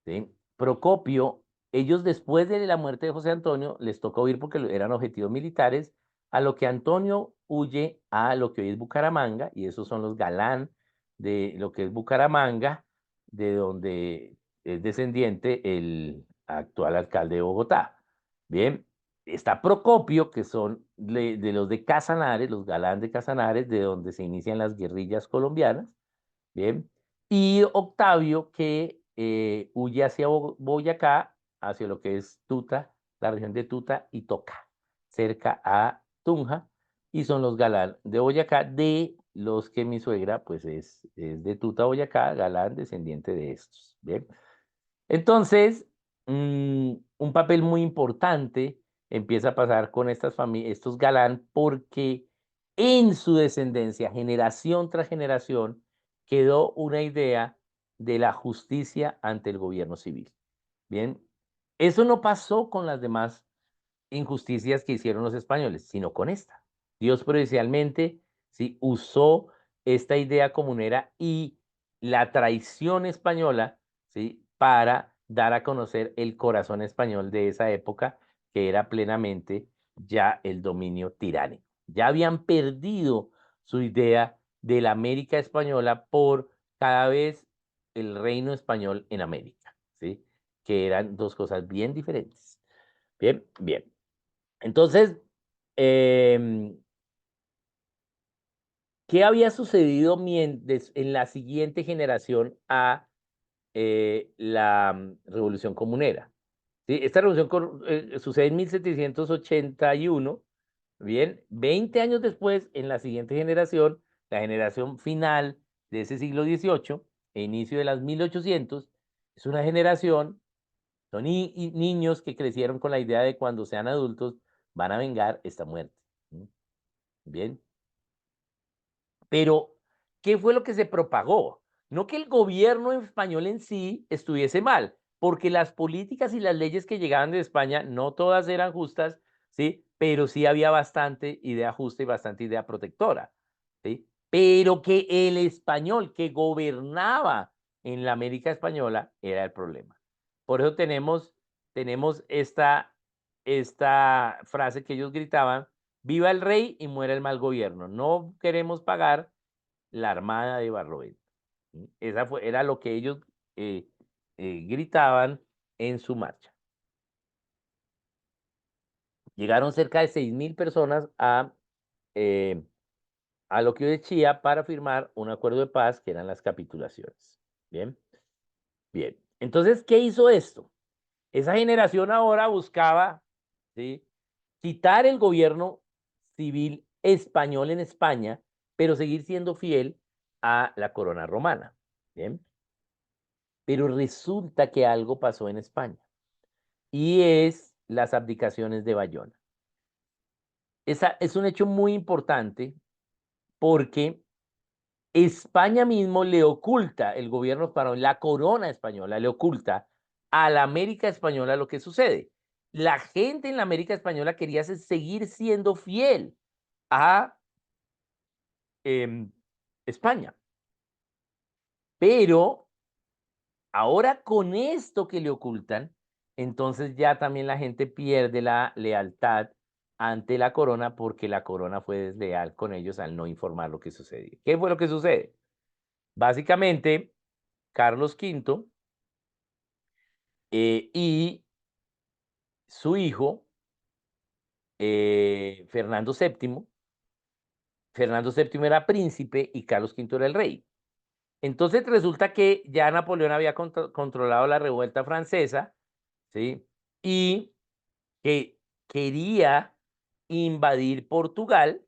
¿Sí? Procopio, ellos después de la muerte de José Antonio, les tocó huir porque eran objetivos militares, a lo que Antonio huye a lo que hoy es Bucaramanga, y esos son los Galán de lo que es Bucaramanga, de donde es descendiente el actual alcalde de Bogotá. Bien, está Procopio, que son de los de Casanares, los Galán de Casanares, de donde se inician las guerrillas colombianas. Bien. Y Octavio que huye hacia Boyacá, hacia lo que es Tuta, la región de Tuta y Toca, cerca a Tunja, y son los Galán de Boyacá, de los que mi suegra, pues es de Tuta, Boyacá, Galán, descendiente de estos. Bien. Entonces, un papel muy importante empieza a pasar con estas familias, estos Galán, porque en su descendencia, generación tras generación, quedó una idea de la justicia ante el gobierno civil. Bien, eso no pasó con las demás injusticias que hicieron los españoles, sino con esta. Dios providencialmente sí, usó esta idea comunera y la traición española, ¿sí?, para dar a conocer el corazón español de esa época, que era plenamente ya el dominio tiránico. Ya habían perdido su idea de la América española por cada vez el reino español en América, ¿sí? Que eran dos cosas bien diferentes. Bien, bien. Entonces, ¿qué había sucedido en la siguiente generación a la Revolución Comunera? ¿Sí? Esta revolución sucede en 1781. Bien, 20 años después, en la siguiente generación, la generación final de ese siglo XVIII, e inicio de las 1800, es una generación, son niños que crecieron con la idea de cuando sean adultos van a vengar esta muerte. Bien, pero, ¿qué fue lo que se propagó? No que el gobierno español en sí estuviese mal, porque las políticas y las leyes que llegaban de España no todas eran justas, ¿sí? Pero sí había bastante idea justa y bastante idea protectora, ¿sí? Pero que el español que gobernaba en la América española era el problema. Por eso tenemos esta frase que ellos gritaban: viva el rey y muera el mal gobierno. No queremos pagar la armada de Barlovento. Era lo que ellos eh, gritaban en su marcha. Llegaron cerca de 6.000 personas a lo que hoy es Chía para firmar un acuerdo de paz que eran las capitulaciones. Bien, bien. Entonces, ¿qué hizo esto? Esa generación ahora buscaba, ¿sí?, quitar el gobierno civil español en España, pero seguir siendo fiel a la corona romana. Bien. Pero resulta que algo pasó en España y es las abdicaciones de Bayona. Esa es un hecho muy importante porque España mismo le oculta, el gobierno español, la corona española le oculta a la América española lo que sucede. La gente en la América española quería seguir siendo fiel a España, pero ahora con esto que le ocultan, entonces ya también la gente pierde la lealtad ante la corona porque la corona fue desleal con ellos al no informar lo que sucedía. ¿Qué fue lo que sucede? Básicamente, Carlos V y su hijo, Fernando VII. Fernando VII era príncipe y Carlos V era el rey. Entonces resulta que ya Napoleón había controlado la revuelta francesa, ¿sí? Y que quería invadir Portugal,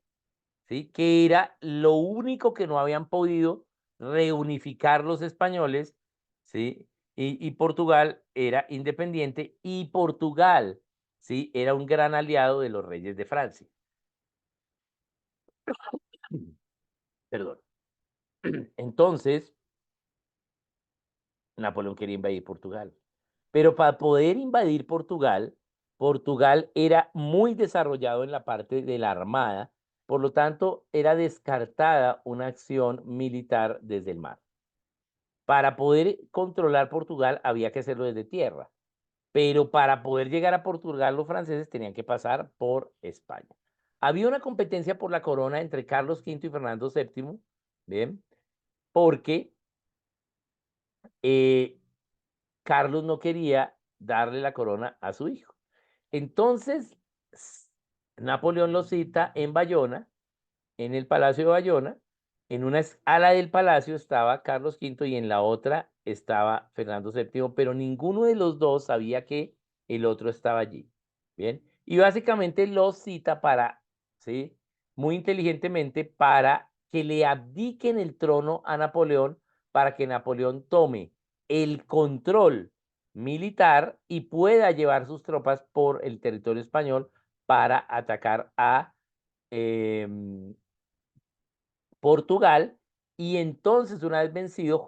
¿sí? Que era lo único que no habían podido reunificar los españoles, ¿sí? Y Portugal era independiente y Portugal, ¿sí?, era un gran aliado de los reyes de Francia. Perdón. Entonces, Napoleón quería invadir Portugal. Pero para poder invadir Portugal, Portugal era muy desarrollado en la parte de la armada, por lo tanto, era descartada una acción militar desde el mar. Para poder controlar Portugal había que hacerlo desde tierra, pero para poder llegar a Portugal los franceses tenían que pasar por España. Había una competencia por la corona entre Carlos V y Fernando VII, ¿bien? Porque eh, Carlos no quería darle la corona a su hijo. Entonces, Napoleón lo cita en Bayona, en el Palacio de Bayona. En una ala del palacio estaba Carlos V y en la otra estaba Fernando VII, pero ninguno de los dos sabía que el otro estaba allí. Bien, y básicamente lo cita para, ¿sí?, muy inteligentemente, para que le abdiquen el trono a Napoleón, para que Napoleón tome el control militar y pueda llevar sus tropas por el territorio español para atacar a Portugal. Y entonces, una vez vencido,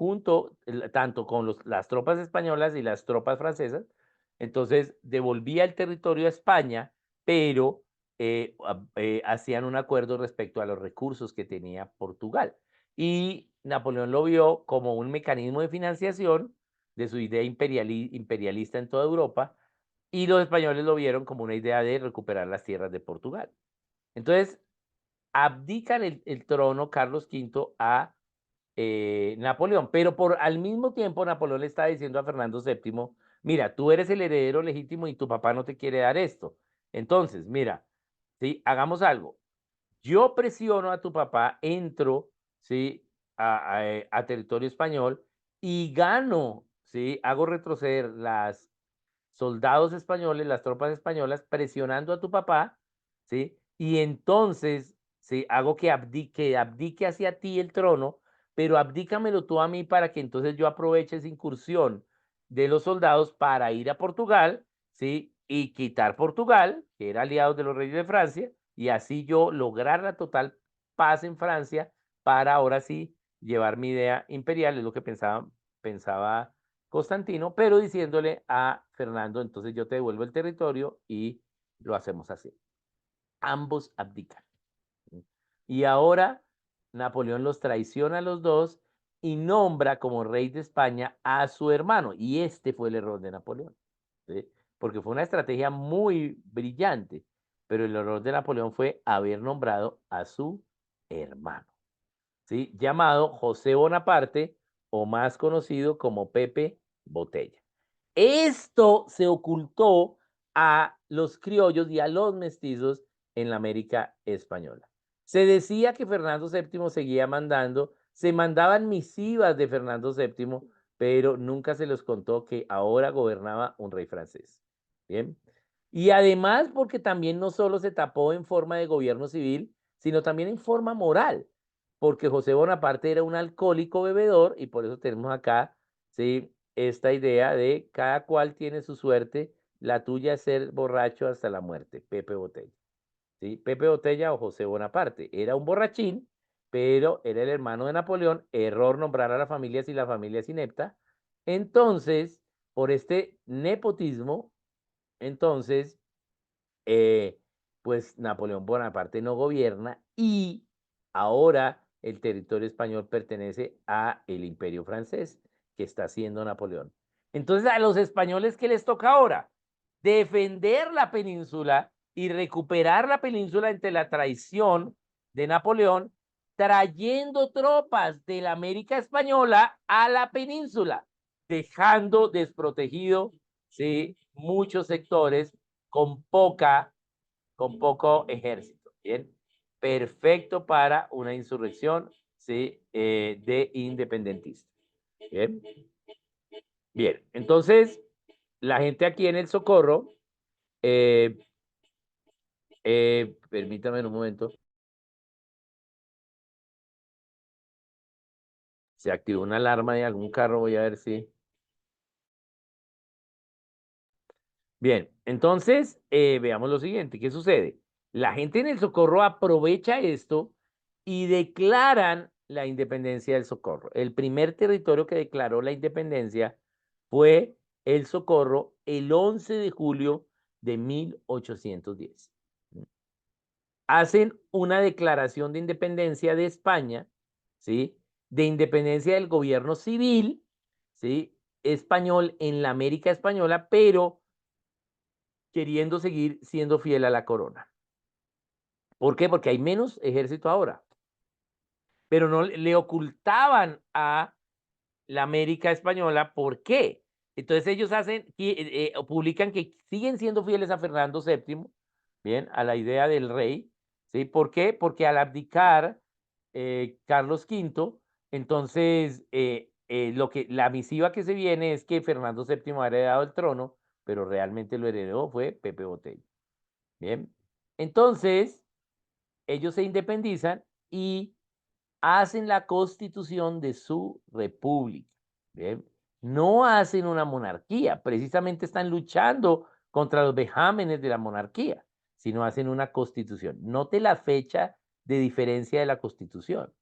tanto con las tropas españolas y las tropas francesas, entonces devolvía el territorio a España, pero hacían un acuerdo respecto a los recursos que tenía Portugal. Y Napoleón lo vio como un mecanismo de financiación de su idea imperialista en toda Europa, y los españoles lo vieron como una idea de recuperar las tierras de Portugal. Entonces, abdican el trono Carlos V a Napoleón, pero al mismo tiempo Napoleón le está diciendo a Fernando VII, mira, tú eres el heredero legítimo y tu papá no te quiere dar esto. Entonces, mira, ¿sí? Hagamos algo. Yo presiono a tu papá, entro, ¿sí? A territorio español y gano, ¿sí? Hago retroceder las soldados españoles, las tropas españolas, presionando a tu papá, ¿sí? Y entonces, ¿sí? Hago que abdique hacia ti el trono, pero abdícamelo tú a mí para que entonces yo aproveche esa incursión de los soldados para ir a Portugal, ¿sí? Y quitar Portugal, que era aliado de los reyes de Francia, y así yo lograr la total paz en Francia para ahora sí llevar mi idea imperial, es lo que pensaba Constantino, pero diciéndole a Fernando, entonces yo te devuelvo el territorio y lo hacemos así. Ambos abdican. Y ahora Napoleón los traiciona a los dos y nombra como rey de España a su hermano. Y este fue el error de Napoleón, ¿sí? Porque fue una estrategia muy brillante, pero el error de Napoleón fue haber nombrado a su hermano, ¿sí? Llamado José Bonaparte o más conocido como Pepe Botella. Esto se ocultó a los criollos y a los mestizos en la América española. Se decía que Fernando VII seguía mandando, se mandaban misivas de Fernando VII, pero nunca se les contó que ahora gobernaba un rey francés. Bien. Y además porque también no solo se tapó en forma de gobierno civil, sino también en forma moral, porque José Bonaparte era un alcohólico bebedor y por eso tenemos acá, ¿sí? Esta idea de cada cual tiene su suerte, la tuya es ser borracho hasta la muerte, Pepe Botella, ¿sí? Pepe Botella o José Bonaparte era un borrachín, pero era el hermano de Napoleón, error nombrar a la familia si la familia es inepta. Entonces, por este nepotismo, entonces, eh, pues Napoleón Bonaparte no gobierna y ahora el territorio español pertenece a el Imperio francés que está haciendo Napoleón. Entonces, a los españoles, ¿qué les toca ahora? Defender la península y recuperar la península ante la traición de Napoleón, trayendo tropas de la América española a la península, dejando desprotegido, ¿sí? Muchos sectores con poco ejército, ¿bien? Perfecto para una insurrección, ¿sí? De independentistas, ¿bien? Bien, entonces, la gente aquí en el Socorro, eh, permítame un momento, se activó una alarma de algún carro, voy a ver si... Bien, entonces veamos lo siguiente, ¿qué sucede? La gente en el Socorro aprovecha esto y declaran la independencia del Socorro. El primer territorio que declaró la independencia fue el Socorro el 11 de julio de 1810. Hacen una declaración de independencia de España, ¿sí? De independencia del gobierno civil, ¿sí? Español en la América española, pero queriendo seguir siendo fiel a la corona. ¿Por qué? Porque hay menos ejército ahora, pero no le ocultaban a la América española. ¿Por qué? Entonces ellos publican que siguen siendo fieles a Fernando VII, bien, a la idea del rey, ¿sí? ¿Por qué? Porque al abdicar Carlos V, entonces la misiva que se viene es que Fernando VII ha heredado el trono, pero realmente lo heredó fue Pepe Botella. Bien. Entonces, ellos se independizan y hacen la constitución de su república. Bien. No hacen una monarquía, precisamente están luchando contra los vejámenes de la monarquía, sino hacen una constitución. Note la fecha de diferencia de la constitución.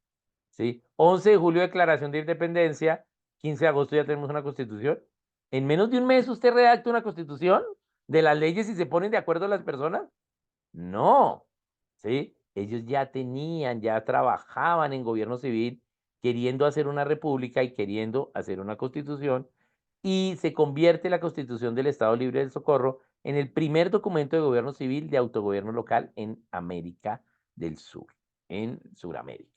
¿Sí? 11 de julio, declaración de independencia, 15 de agosto ya tenemos una constitución. En menos de un mes usted redacta una constitución de las leyes y se ponen de acuerdo las personas. No, ¿sí? Ellos ya tenían, ya trabajaban en gobierno civil, queriendo hacer una república y queriendo hacer una constitución, y se convierte la Constitución del Estado Libre del Socorro en el primer documento de gobierno civil de autogobierno local en América del Sur. en Sudamérica.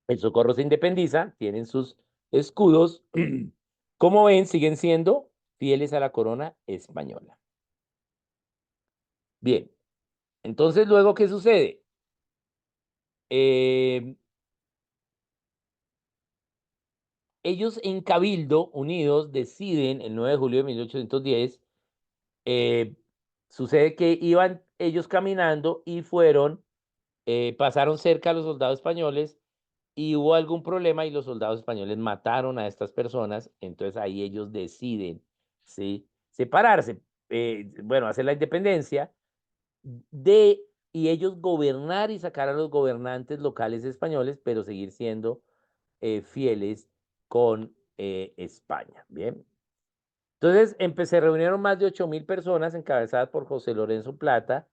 El Socorro se independiza, tienen sus escudos. Como ven, siguen siendo fieles a la corona española. Bien, entonces luego, ¿qué sucede? Ellos en Cabildo Unidos deciden el 9 de julio de 1810, sucede que iban ellos caminando y pasaron cerca a los soldados españoles y hubo algún problema y los soldados españoles mataron a estas personas, entonces ahí ellos deciden, ¿sí? Separarse, bueno, hacer la independencia de, y ellos gobernar y sacar a los gobernantes locales españoles, pero seguir siendo fieles con España, ¿bien? Entonces, se reunieron más de 8.000 personas encabezadas por José Lorenzo Plata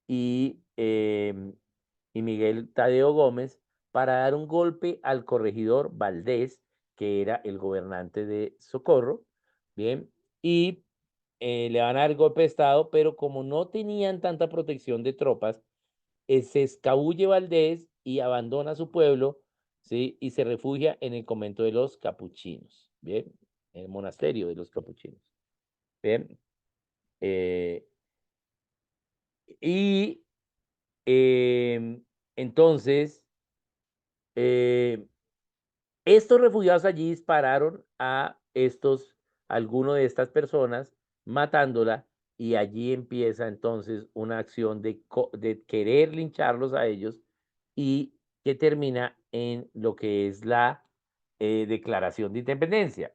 y, y Miguel Tadeo Gómez para dar un golpe al corregidor Valdés, que era el gobernante de Socorro, ¿bien? Y le van a dar golpe de Estado, pero como no tenían tanta protección de tropas, se escabulle Valdés y abandona su pueblo, ¿sí? Y se refugia en el convento de los capuchinos, ¿bien? En el monasterio de los capuchinos, ¿bien? Eh, y entonces, eh, estos refugiados allí dispararon a alguno de estas personas, matándola, y allí empieza entonces una acción de querer lincharlos a ellos y que termina en lo que es la declaración de independencia.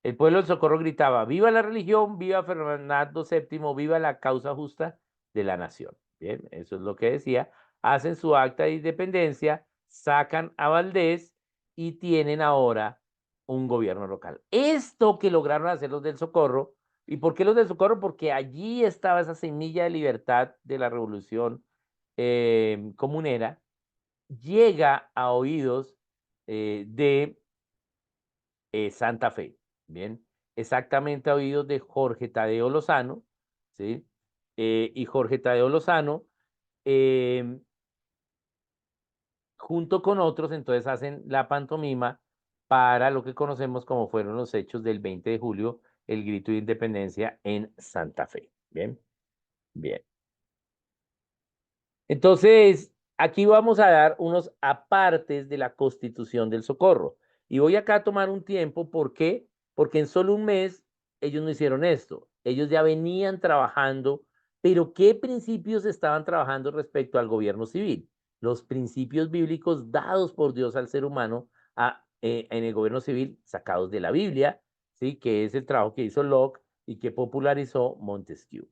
El pueblo del Socorro gritaba, viva la religión, viva Fernando VII, viva la causa justa de la nación. Bien, eso es lo que decía. Hacen su acta de independencia, sacan a Valdés y tienen ahora un gobierno local. Esto que lograron hacer los del Socorro, ¿y por qué los del Socorro? Porque allí estaba esa semilla de libertad de la revolución comunera, llega a oídos de Santa Fe, ¿bien? Exactamente a oídos de Jorge Tadeo Lozano, ¿sí? Y Jorge Tadeo Lozano, eh, junto con otros, entonces hacen la pantomima para lo que conocemos como fueron los hechos del 20 de julio, el grito de independencia en Santa Fe, ¿bien? Bien. Entonces, aquí vamos a dar unos apartes de la Constitución del Socorro. Y voy acá a tomar un tiempo, ¿por qué? Porque en solo un mes ellos no hicieron esto. Ellos ya venían trabajando, pero ¿qué principios estaban trabajando respecto al gobierno civil? Los principios bíblicos dados por Dios al ser humano en el gobierno civil, sacados de la Biblia, ¿sí? Que es el trabajo que hizo Locke y que popularizó Montesquieu.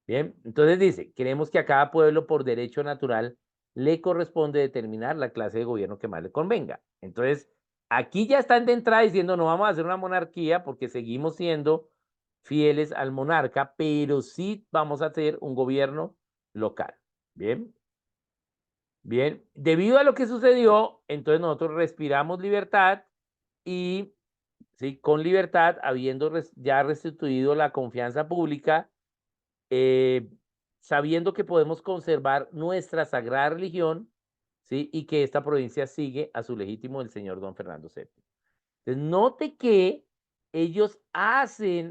Bien, entonces dice, queremos que a cada pueblo por derecho natural le corresponde determinar la clase de gobierno que más le convenga. Entonces, aquí ya están de entrada diciendo, no vamos a hacer una monarquía porque seguimos siendo fieles al monarca, pero sí vamos a hacer un gobierno local. Bien, bien. Debido a lo que sucedió, entonces nosotros respiramos libertad y, sí, con libertad, habiendo ya restituido la confianza pública, eh, sabiendo que podemos conservar nuestra sagrada religión, ¿sí? Y que esta provincia sigue a su legítimo el señor don Fernando VII. Entonces, note que ellos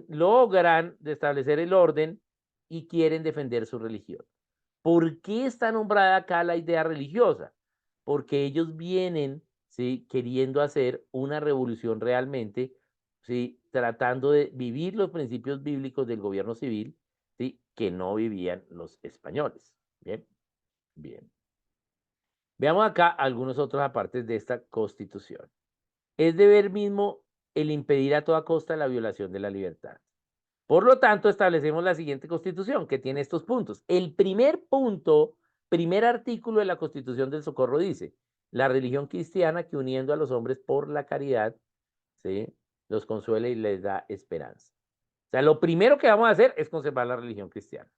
logran de establecer el orden y quieren defender su religión. ¿Por qué está nombrada acá la idea religiosa? Porque ellos vienen, ¿sí? Queriendo hacer una revolución realmente, ¿sí? Tratando de vivir los principios bíblicos del gobierno civil, ¿sí? Que no vivían los españoles. Bien, bien. Veamos acá algunos otros apartes de esta constitución. Es deber mismo el impedir a toda costa la violación de la libertad. Por lo tanto, establecemos la siguiente constitución que tiene estos puntos. El primer punto, primer artículo de la Constitución del Socorro dice, la religión cristiana que uniendo a los hombres por la caridad, ¿sí? Los consuela y les da esperanza. O sea, lo primero que vamos a hacer es conservar la religión cristiana.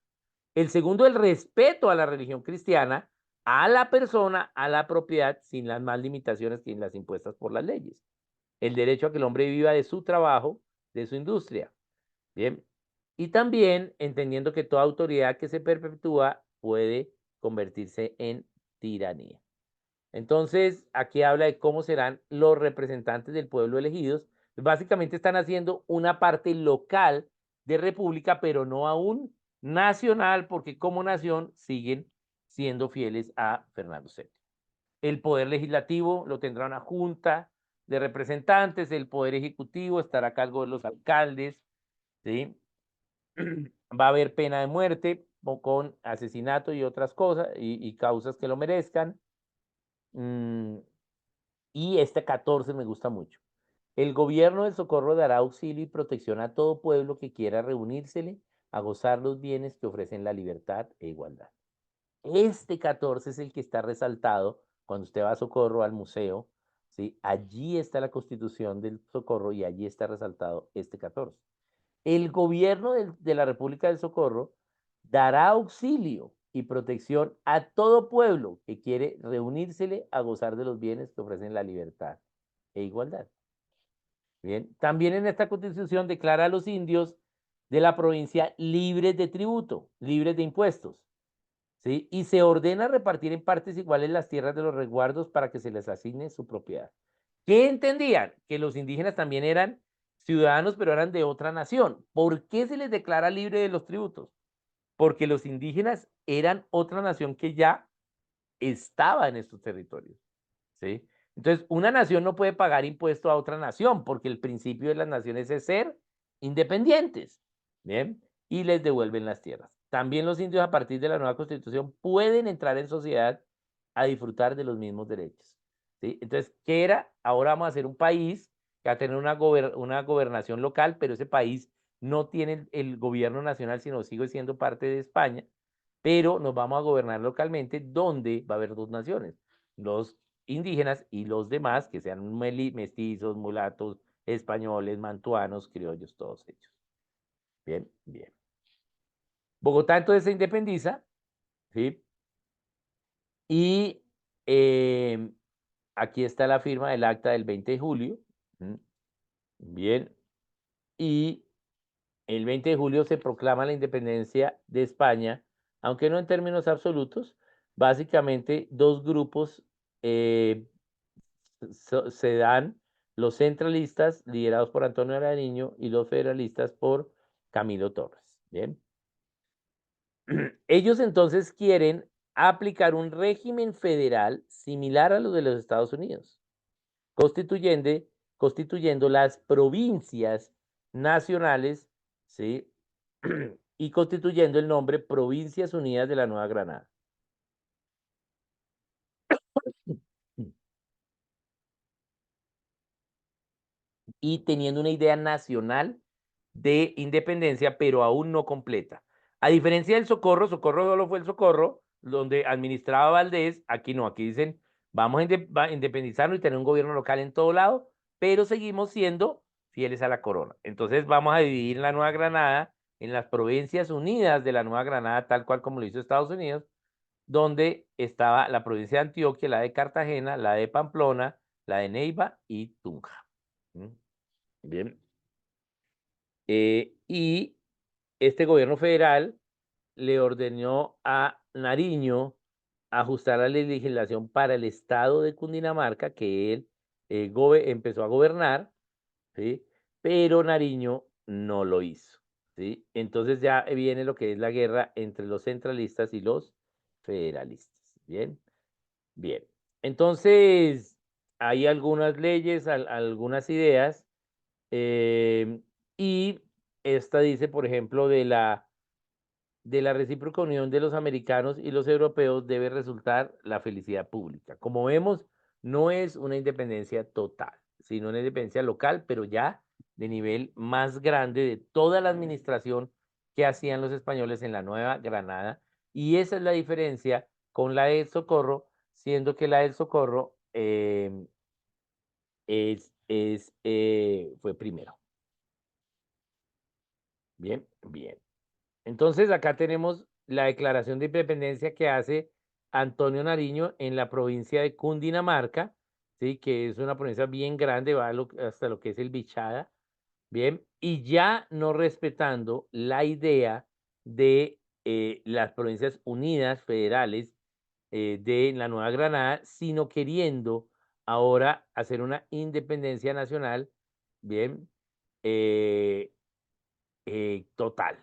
El segundo, el respeto a la religión cristiana, a la persona, a la propiedad, sin las más limitaciones que las impuestas por las leyes. El derecho a que el hombre viva de su trabajo, de su industria. Bien. Y también entendiendo que toda autoridad que se perpetúa puede convertirse en tiranía. Entonces, aquí habla de cómo serán los representantes del pueblo elegidos. Básicamente están haciendo una parte local de república, pero no aún nacional, porque como nación siguen siendo fieles a Fernando VII. El poder legislativo lo tendrá una junta de representantes, el poder ejecutivo estará a cargo de los alcaldes, ¿sí? Va a haber pena de muerte con asesinato y otras cosas y causas que lo merezcan. Y este 14 me gusta mucho. El gobierno del Socorro dará auxilio y protección a todo pueblo que quiera reunírsele a gozar los bienes que ofrecen la libertad e igualdad. Este 14 es el que está resaltado cuando usted va a Socorro, al museo, ¿sí? Allí está la constitución del Socorro y allí está resaltado este 14. El gobierno de la República del Socorro dará auxilio y protección a todo pueblo que quiere reunírsele a gozar de los bienes que ofrecen la libertad e igualdad. Bien, también en esta constitución declara a los indios de la provincia libres de tributo, libres de impuestos, ¿sí? Y se ordena repartir en partes iguales las tierras de los resguardos para que se les asigne su propiedad. ¿Qué entendían? Que los indígenas también eran ciudadanos, pero eran de otra nación. ¿Por qué se les declara libre de los tributos? Porque los indígenas eran otra nación que ya estaba en estos territorios, ¿sí? Entonces, una nación no puede pagar impuesto a otra nación, porque el principio de las naciones es ser independientes, ¿bien? Y les devuelven las tierras. También los indios a partir de la nueva constitución pueden entrar en sociedad a disfrutar de los mismos derechos, ¿sí? Entonces, ¿qué era? Ahora vamos a hacer un país que va a tener una gobernación local, pero ese país no tiene el gobierno nacional, sino sigue siendo parte de España, pero nos vamos a gobernar localmente, donde va a haber dos naciones, los indígenas y los demás, que sean mestizos, mulatos, españoles, mantuanos, criollos, todos ellos. Bien, bien. Bogotá entonces se independiza, ¿sí? Y eh, aquí está la firma del acta del 20 de julio. Bien. Y el 20 de julio se proclama la independencia de España, aunque no en términos absolutos. Básicamente, dos grupos se dan: los centralistas, liderados por Antonio Nariño, y los federalistas por Camilo Torres. Bien. Ellos entonces quieren aplicar un régimen federal similar a lo de los Estados Unidos, constituyendo, constituyendo las provincias nacionales, ¿sí? Y constituyendo el nombre Provincias Unidas de la Nueva Granada. Y teniendo una idea nacional de independencia, pero aún no completa. A diferencia del Socorro, Socorro solo fue el Socorro, donde administraba Valdés. Aquí no, aquí dicen, vamos a independizarnos y tener un gobierno local en todo lado, pero seguimos siendo fieles a la corona. Entonces vamos a dividir la Nueva Granada en las Provincias Unidas de la Nueva Granada, tal cual como lo hizo Estados Unidos, donde estaba la provincia de Antioquia, la de Cartagena, la de Pamplona, la de Neiva y Tunja. Bien. Y este gobierno federal le ordenó a Nariño ajustar la legislación para el estado de Cundinamarca, que él empezó a gobernar, ¿sí? Pero Nariño no lo hizo, ¿sí? Entonces ya viene lo que es la guerra entre los centralistas y los federalistas. Bien, bien. Entonces, hay algunas leyes, algunas ideas, eh, y esta dice, por ejemplo, de la recíproca unión de los americanos y los europeos debe resultar la felicidad pública. Como vemos, no es una independencia total, sino una independencia local, pero ya de nivel más grande de toda la administración que hacían los españoles en la Nueva Granada. Y esa es la diferencia con la del Socorro, siendo que la del Socorro fue primero. Bien, bien. Entonces, acá tenemos la declaración de independencia que hace Antonio Nariño en la provincia de Cundinamarca, ¿sí? Que es una provincia bien grande, va hasta lo que es el Bichada. bien, y ya no respetando la idea de las Provincias Unidas Federales de la Nueva Granada, sino queriendo ahora hacer una independencia nacional, bien, eh, total.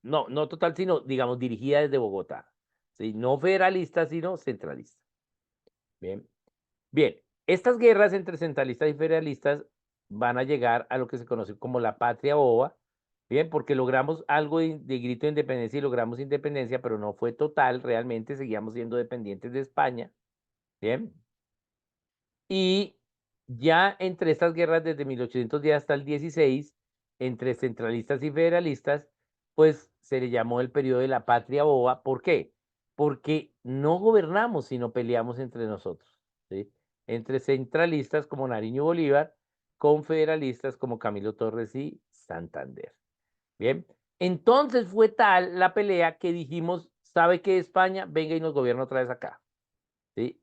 No, no total, sino, digamos, dirigida desde Bogotá. ¿Sí? No federalista, sino centralista. Bien. Bien, estas guerras entre centralistas y federalistas van a llegar a lo que se conoce como la patria boba, bien, porque logramos algo de grito de independencia y logramos independencia, pero no fue total, realmente seguíamos siendo dependientes de España, bien. Y ya entre estas guerras desde 1810 hasta el 16, entre centralistas y federalistas, pues se le llamó el periodo de la patria boba. ¿Por qué? Porque no gobernamos, sino peleamos entre nosotros, ¿sí? Entre centralistas como Nariño y Bolívar, con federalistas como Camilo Torres y Santander. Bien, entonces fue tal la pelea que dijimos, ¿sabe qué, España? Venga y nos gobierna otra vez acá. ¿Sí?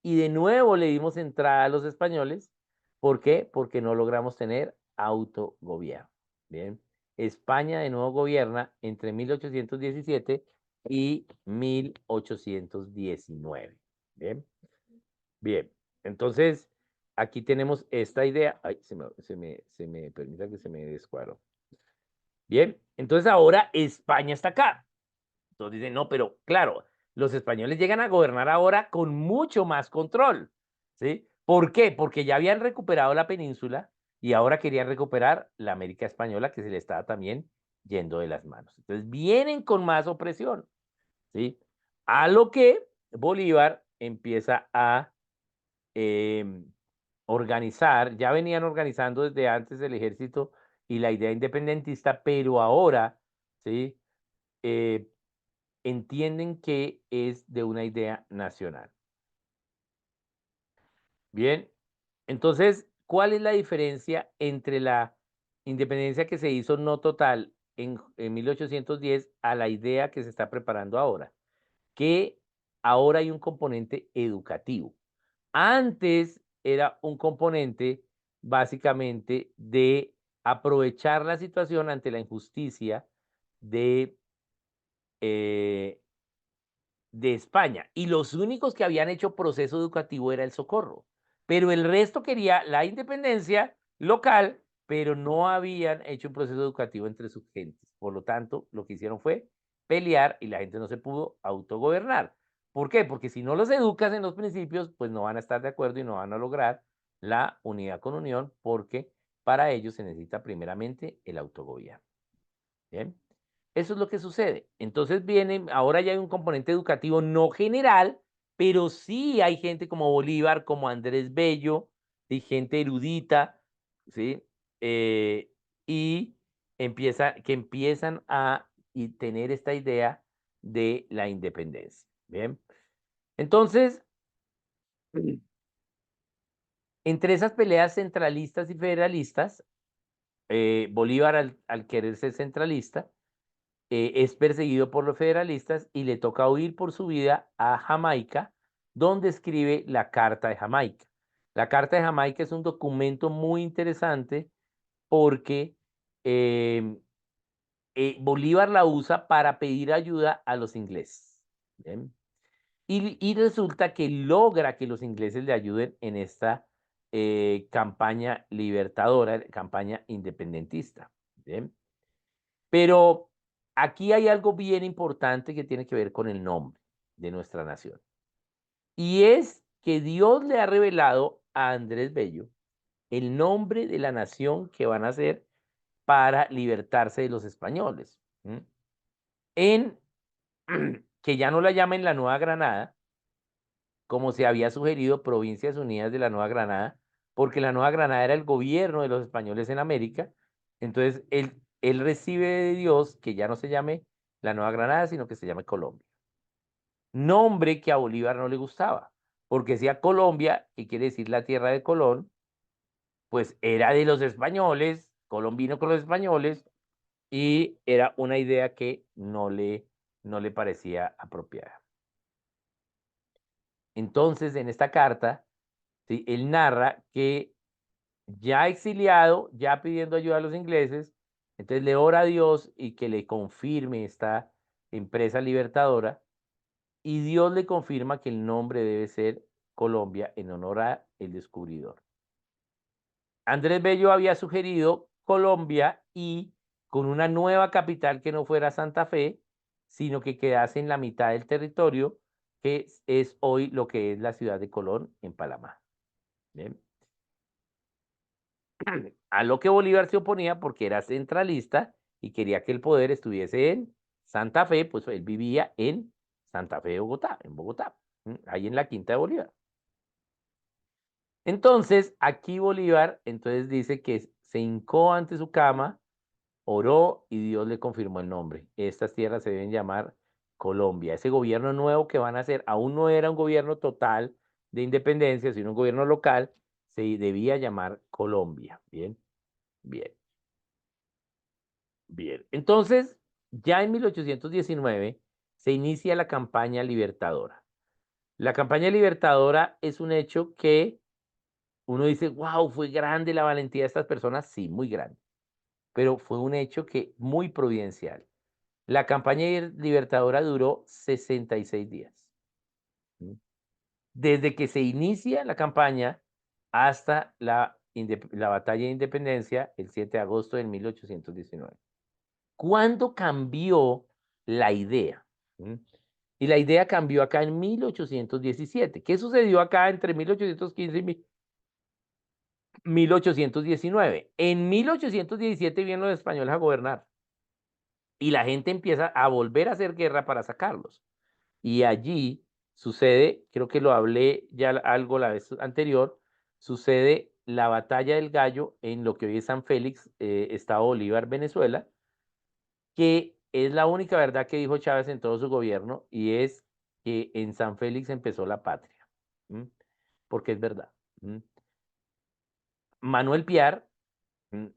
Y de nuevo le dimos entrada a los españoles. ¿Por qué? Porque no logramos tener autogobierno. Bien. España de nuevo gobierna entre 1817 y 1819. Bien. Bien. Entonces, aquí tenemos esta idea. Ay, se me permita que se me descuadró. Bien. Entonces ahora España está acá. Entonces dicen, no, pero claro, los españoles llegan a gobernar ahora con mucho más control, ¿sí? ¿Por qué? Porque ya habían recuperado la península y ahora querían recuperar la América española que se le estaba también yendo de las manos. Entonces vienen con más opresión, ¿sí? A lo que Bolívar empieza a eh, organizar, ya venían organizando desde antes el ejército y la idea independentista, pero ahora, ¿sí? Eh, entienden que es de una idea nacional. Bien, entonces, ¿cuál es la diferencia entre la independencia que se hizo no total en 1810 a la idea que se está preparando ahora? Que ahora hay un componente educativo. Antes era un componente básicamente de aprovechar la situación ante la injusticia de eh, de España y los únicos que habían hecho proceso educativo era el Socorro, pero el resto quería la independencia local, pero no habían hecho un proceso educativo entre sus gentes. Por lo tanto, lo que hicieron fue pelear y la gente no se pudo autogobernar. ¿Por qué? Porque si no los educas en los principios, pues no van a estar de acuerdo y no van a lograr la unidad con unión, porque para ello se necesita primeramente el autogobierno. Bien. Eso es lo que sucede. Entonces viene, ahora ya hay un componente educativo no general, pero sí hay gente como Bolívar, como Andrés Bello, y gente erudita, ¿sí? Eh, y empiezan a tener esta idea de la independencia. Bien. Entonces, entre esas peleas centralistas y federalistas, Bolívar al querer ser centralista, es perseguido por los federalistas y le toca huir por su vida a Jamaica, donde escribe la Carta de Jamaica. La Carta de Jamaica es un documento muy interesante porque em, Bolívar la usa para pedir ayuda a los ingleses. ¿Bien? Y resulta que logra que los ingleses le ayuden en esta campaña libertadora, campaña independentista. ¿Bien? Pero aquí hay algo bien importante que tiene que ver con el nombre de nuestra nación. Y es que Dios le ha revelado a Andrés Bello el nombre de la nación que van a hacer para libertarse de los españoles. En que ya no la llamen la Nueva Granada, como se había sugerido, Provincias Unidas de la Nueva Granada, porque la Nueva Granada era el gobierno de los españoles en América. Entonces, él recibe de Dios que ya no se llame la Nueva Granada, sino que se llame Colombia. Nombre que a Bolívar no le gustaba, porque decía Colombia, que quiere decir la tierra de Colón, pues era de los españoles, Colón vino con los españoles, y era una idea que no le parecía apropiada. Entonces, en esta carta, ¿sí? Él narra que ya exiliado, ya pidiendo ayuda a los ingleses, entonces le ora a Dios y que le confirme esta empresa libertadora, y Dios le confirma que el nombre debe ser Colombia en honor a el descubridor. Andrés Bello había sugerido Colombia y con una nueva capital que no fuera Santa Fe, sino que quedase en la mitad del territorio, que es hoy lo que es la ciudad de Colón en Panamá. Bien. A lo que Bolívar se oponía porque era centralista y quería que el poder estuviese en Santa Fe, pues él vivía en Santa Fe de Bogotá, en Bogotá, ahí en la Quinta de Bolívar. Entonces, aquí Bolívar, entonces dice que se hincó ante su cama, oró y Dios le confirmó el nombre. Estas tierras se deben llamar Colombia. Ese gobierno nuevo que van a hacer, aún no era un gobierno total de independencia, sino un gobierno local, se debía llamar Colombia. Bien, bien, bien. Entonces, ya en 1819 se inicia la campaña libertadora. La campaña libertadora es un hecho que uno dice, wow, fue grande la valentía de estas personas. Sí, muy grande, pero fue un hecho que muy providencial. La campaña libertadora duró 66 días. ¿Sí? Desde que se inicia la campaña hasta la batalla de independencia, el 7 de agosto de 1819. ¿Cuándo cambió la idea? ¿Mm? Y la idea cambió acá en 1817. ¿Qué sucedió acá entre 1815 y 1819? En 1817 vienen los españoles a gobernar y la gente empieza a volver a hacer guerra para sacarlos. Y allí sucede, creo que lo hablé ya algo la vez anterior, sucede la batalla del Gallo en lo que hoy es San Félix, Estado Bolívar, Venezuela, que es la única verdad que dijo Chávez en todo su gobierno, y es que en San Félix empezó la patria. ¿M? Porque es verdad. ¿M? Manuel Piar, ¿m?,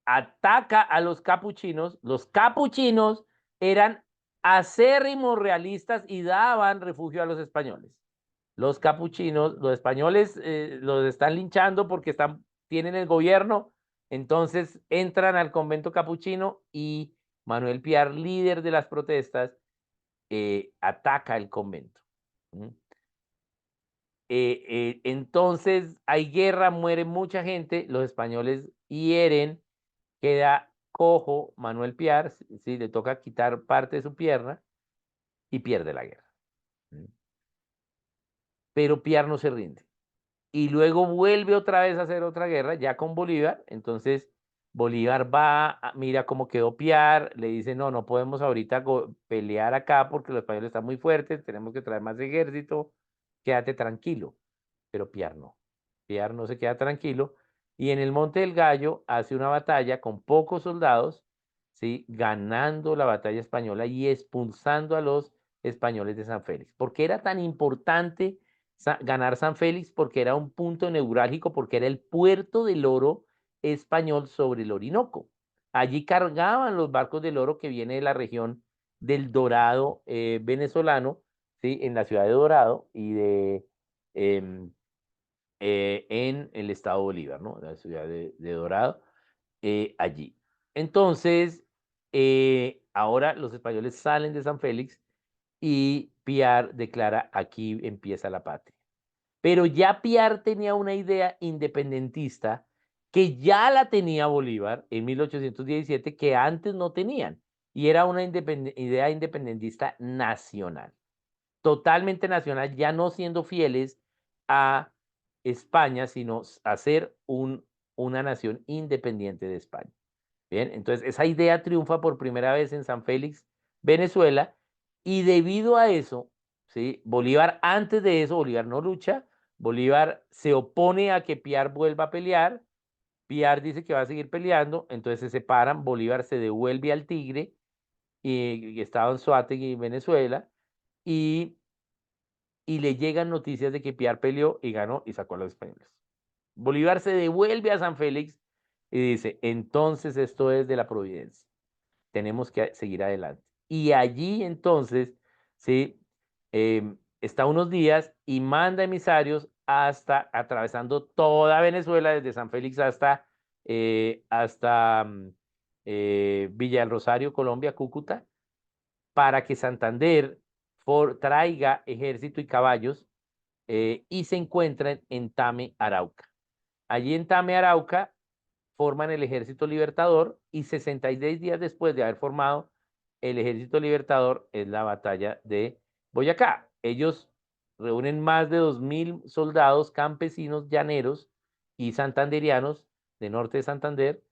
ataca a los capuchinos eran acérrimos realistas y daban refugio a los españoles. Los capuchinos, los españoles los están linchando porque tienen el gobierno, entonces entran al convento capuchino y Manuel Piar, líder de las protestas, ataca el convento. ¿Mm? Entonces hay guerra, muere mucha gente, los españoles hieren, queda cojo Manuel Piar, sí, le toca quitar parte de su pierna y pierde la guerra. ¿Mm? Pero Piar no se rinde. Y luego vuelve otra vez a hacer otra guerra, ya con Bolívar. Entonces Bolívar va, mira cómo quedó Piar, le dice, no, no podemos ahorita pelear acá porque los españoles están muy fuertes, tenemos que traer más ejército, quédate tranquilo. Pero Piar no. Piar no se queda tranquilo y en el Monte del Gallo hace una batalla con pocos soldados, ¿sí?, ganando la batalla española y expulsando a los españoles de San Félix. ¿Por qué era tan importante ganar San Félix? Porque era un punto neurálgico, porque era el puerto del oro español sobre el Orinoco. Allí cargaban los barcos del oro que viene de la región del Dorado venezolano, ¿sí?, en la ciudad de Dorado y em, en el estado Bolívar, ¿no? La ciudad de Dorado, allí. Entonces, ahora los españoles salen de San Félix y Piar declara, aquí empieza la patria. Pero ya Piar tenía una idea independentista que ya la tenía Bolívar en 1817, que antes no tenían, y era una idea independentista nacional, totalmente nacional, ya no siendo fieles a España, sino a ser una nación independiente de España. Bien, entonces esa idea triunfa por primera vez en San Félix, Venezuela, y debido a eso, ¿sí?, Bolívar, antes de eso, Bolívar no lucha, Bolívar se opone a que Piar vuelva a pelear, Piar dice que va a seguir peleando, entonces se separan, Bolívar se devuelve al Tigre, y estaba en Suátegui, Venezuela, y, y le llegan noticias de que Piar peleó y ganó y sacó a los españoles. Bolívar se devuelve a San Félix y dice, entonces esto es de la providencia, tenemos que seguir adelante. Y allí entonces, ¿sí?, está unos días y manda emisarios hasta atravesando toda Venezuela, desde San Félix hasta Villa del Rosario, Colombia, Cúcuta, para que Santander traiga ejército y caballos y se encuentran en Tame, Arauca. Allí en Tame, Arauca, forman el Ejército Libertador y 66 días después de haber formado el Ejército Libertador es la batalla de Boyacá. Ellos reúnen más de 2000 soldados campesinos, llaneros y santanderianos de norte de Santander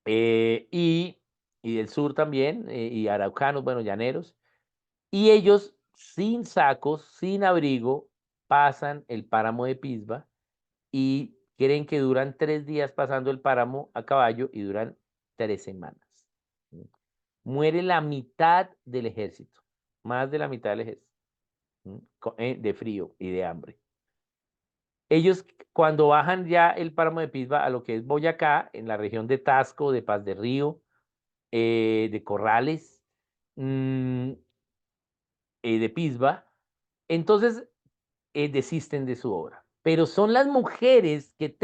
y del sur también, y araucanos, bueno, llaneros. Y ellos, sin sacos, sin abrigo, pasan el páramo de Pisba y creen que duran 3 días pasando el páramo a caballo y duran 3 semanas. Muere la mitad del ejército, más de la mitad del ejército, de frío y de hambre. Ellos, cuando bajan ya el páramo de Pisba a lo que es Boyacá, en la región de Tasco, de Paz de Río, de Corrales, de Pisba, entonces desisten de su obra. Pero son las mujeres que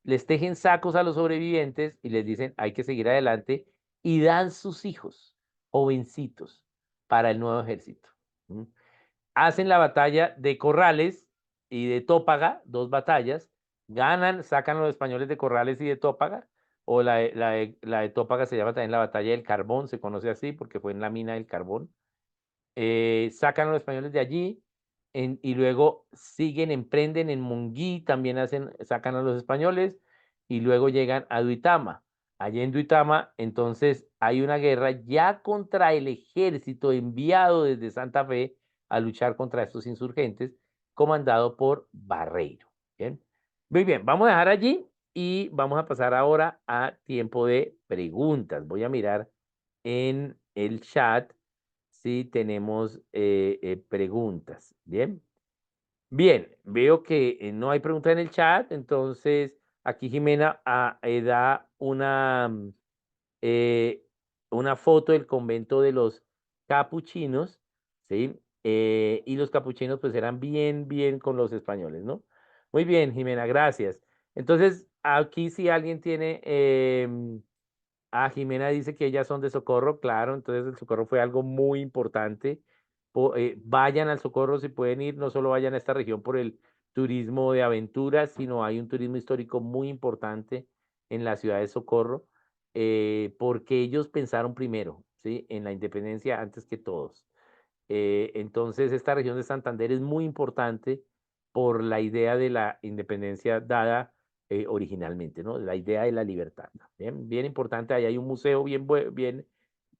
les tejen sacos a los sobrevivientes y les dicen hay que seguir adelante y dan sus hijos jovencitos para el nuevo ejército. Hacen la batalla de Corrales y de Tópaga, 2 batallas, ganan, sacan a los españoles de Corrales y de Tópaga, o la de Tópaga se llama también la batalla del carbón, se conoce así porque fue en la mina del carbón. Sacan a los españoles de allí y luego emprenden en Monguí, también sacan a los españoles y luego llegan a Duitama. Allí en Duitama, entonces hay una guerra ya contra el ejército enviado desde Santa Fe a luchar contra estos insurgentes, comandado por Barreiro. ¿Bien? Muy bien, vamos a dejar allí y vamos a pasar ahora a tiempo de preguntas. Voy a mirar en el chat si tenemos preguntas. Bien. Bien, veo que no hay pregunta en el chat, entonces aquí Jimena da eh, una foto del convento de los capuchinos, ¿sí? Y los capuchinos pues eran bien, bien con los españoles, ¿no? Muy bien, Jimena, gracias. Entonces, aquí si alguien tiene Jimena dice que ellas son de Socorro, claro, entonces el Socorro fue algo muy importante. Vayan al Socorro si pueden ir, no solo vayan a esta región por el turismo de aventuras, sino hay un turismo histórico muy importante en la ciudad de Socorro, porque ellos pensaron primero, ¿sí? En la independencia antes que todos. Entonces, esta región de Santander es muy importante por la idea de la independencia dada originalmente, ¿no? La idea de la libertad. Bien, bien importante. Ahí hay un museo bien,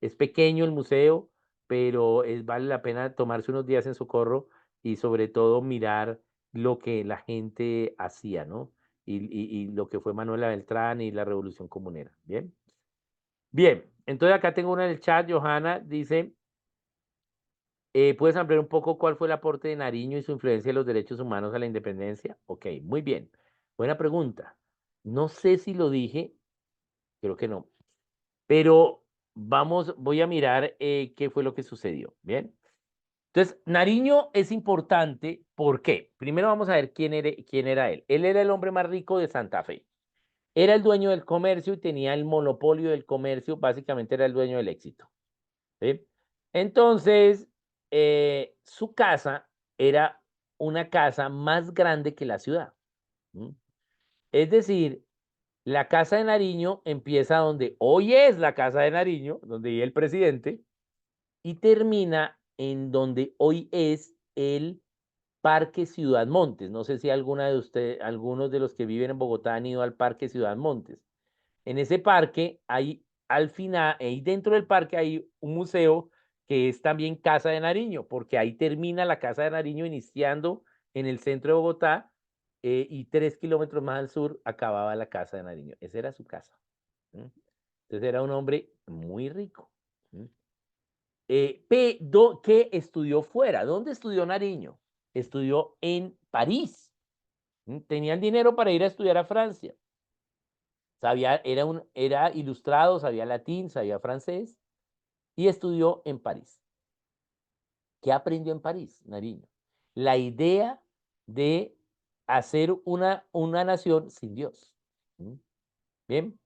es pequeño el museo, pero vale la pena tomarse unos días en Socorro y sobre todo mirar lo que la gente hacía, ¿no? Y lo que fue Manuela Beltrán y la Revolución Comunera. Bien. Bien, entonces acá tengo una en el chat, Johanna, dice, ¿puedes ampliar un poco cuál fue el aporte de Nariño y su influencia en los derechos humanos a la independencia? Ok, muy bien. Buena pregunta. No sé si lo dije, creo que no. Pero voy a mirar qué fue lo que sucedió. Bien. Entonces, Nariño es importante. ¿Por qué? Primero vamos a ver quién era él. Él era el hombre más rico de Santa Fe. Era el dueño del comercio y tenía el monopolio del comercio. Básicamente era el dueño del éxito. ¿Sí? Entonces, su casa era una casa más grande que la ciudad. ¿M? Es decir, la casa de Nariño empieza donde hoy es la casa de Nariño, donde vive el presidente, y termina en donde hoy es el Parque Ciudad Montes. No sé si algunos de los que viven en Bogotá han ido al Parque Ciudad Montes. En ese parque hay al final, ahí dentro del parque hay un museo que es también Casa de Nariño, porque ahí termina la Casa de Nariño iniciando en el centro de Bogotá y 3 kilómetros más al sur acababa la Casa de Nariño. Esa era su casa. Entonces era un hombre muy rico. ¿Qué estudió fuera? ¿Dónde estudió Nariño? Estudió en París. Tenía el dinero para ir a estudiar a Francia. Era ilustrado, sabía latín, sabía francés y estudió en París. ¿Qué aprendió en París, Nariño? La idea de hacer una nación sin Dios. Bien,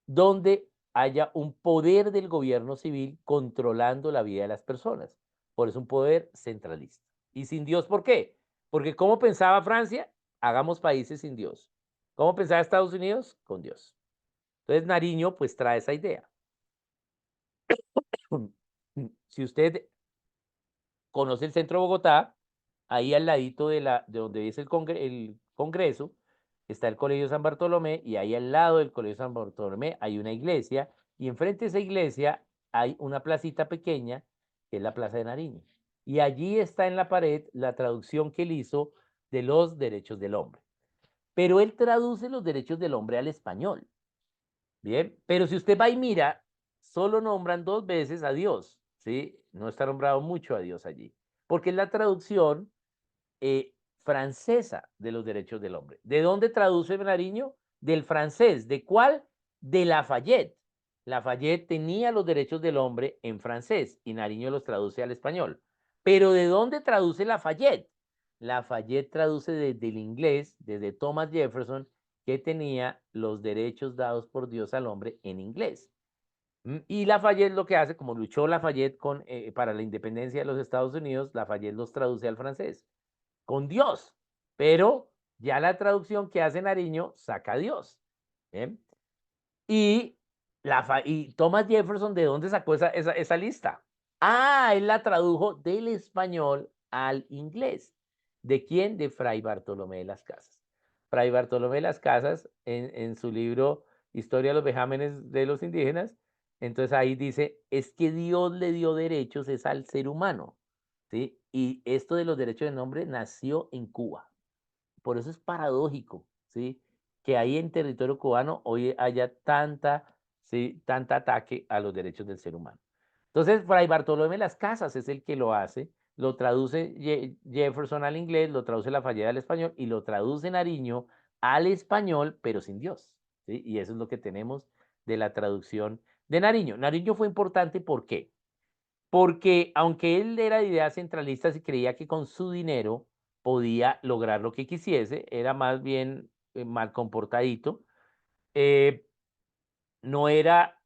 donde haya un poder del gobierno civil controlando la vida de las personas. Por eso un poder centralista. Y sin Dios, ¿por qué? Porque ¿cómo pensaba Francia? Hagamos países sin Dios. ¿Cómo pensaba Estados Unidos? Con Dios. Entonces Nariño pues trae esa idea. Si usted conoce el centro de Bogotá, ahí al ladito de donde es el Congreso, está el Colegio San Bartolomé y ahí al lado del Colegio San Bartolomé hay una iglesia y enfrente de esa iglesia hay una placita pequeña que es la Plaza de Nariño. Y allí está en la pared la traducción que él hizo de los derechos del hombre. Pero él traduce los derechos del hombre al español. Bien, pero si usted va y mira, solo nombran 2 veces a Dios, ¿sí? No está nombrado mucho a Dios allí, porque es la traducción eh, francesa de los derechos del hombre. ¿De dónde traduce Nariño? Del francés. ¿De cuál? De Lafayette. Lafayette tenía los derechos del hombre en francés y Nariño los traduce al español. Pero ¿de dónde traduce Lafayette? Lafayette traduce desde el inglés, desde Thomas Jefferson, que tenía los derechos dados por Dios al hombre en inglés. Y Lafayette lo que hace, como luchó Lafayette para la independencia de los Estados Unidos, Lafayette los traduce al francés con Dios, pero ya la traducción que hace Nariño saca a Dios. ¿Bien? Y, y Thomas Jefferson, ¿de dónde sacó esa lista? Ah, él la tradujo del español al inglés. ¿De quién? De Fray Bartolomé de las Casas. Fray Bartolomé de las Casas, en su libro Historia de los vejámenes de los indígenas, entonces ahí dice, es que Dios le dio derechos es al ser humano, ¿sí? Y esto de los derechos del hombre nació en Cuba. Por eso es paradójico, ¿sí? Que ahí en territorio cubano hoy haya ¿sí? Tanta ataque a los derechos del ser humano. Entonces, Fray Bartolomé Las Casas es el que lo hace, lo traduce Jefferson al inglés, lo traduce Lafayette al español y lo traduce Nariño al español, pero sin Dios, ¿sí? Y eso es lo que tenemos de la traducción de Nariño. Nariño fue importante, ¿por qué? Porque aunque él era de ideas centralistas y creía que con su dinero podía lograr lo que quisiese, era más bien mal comportadito, eh, no era,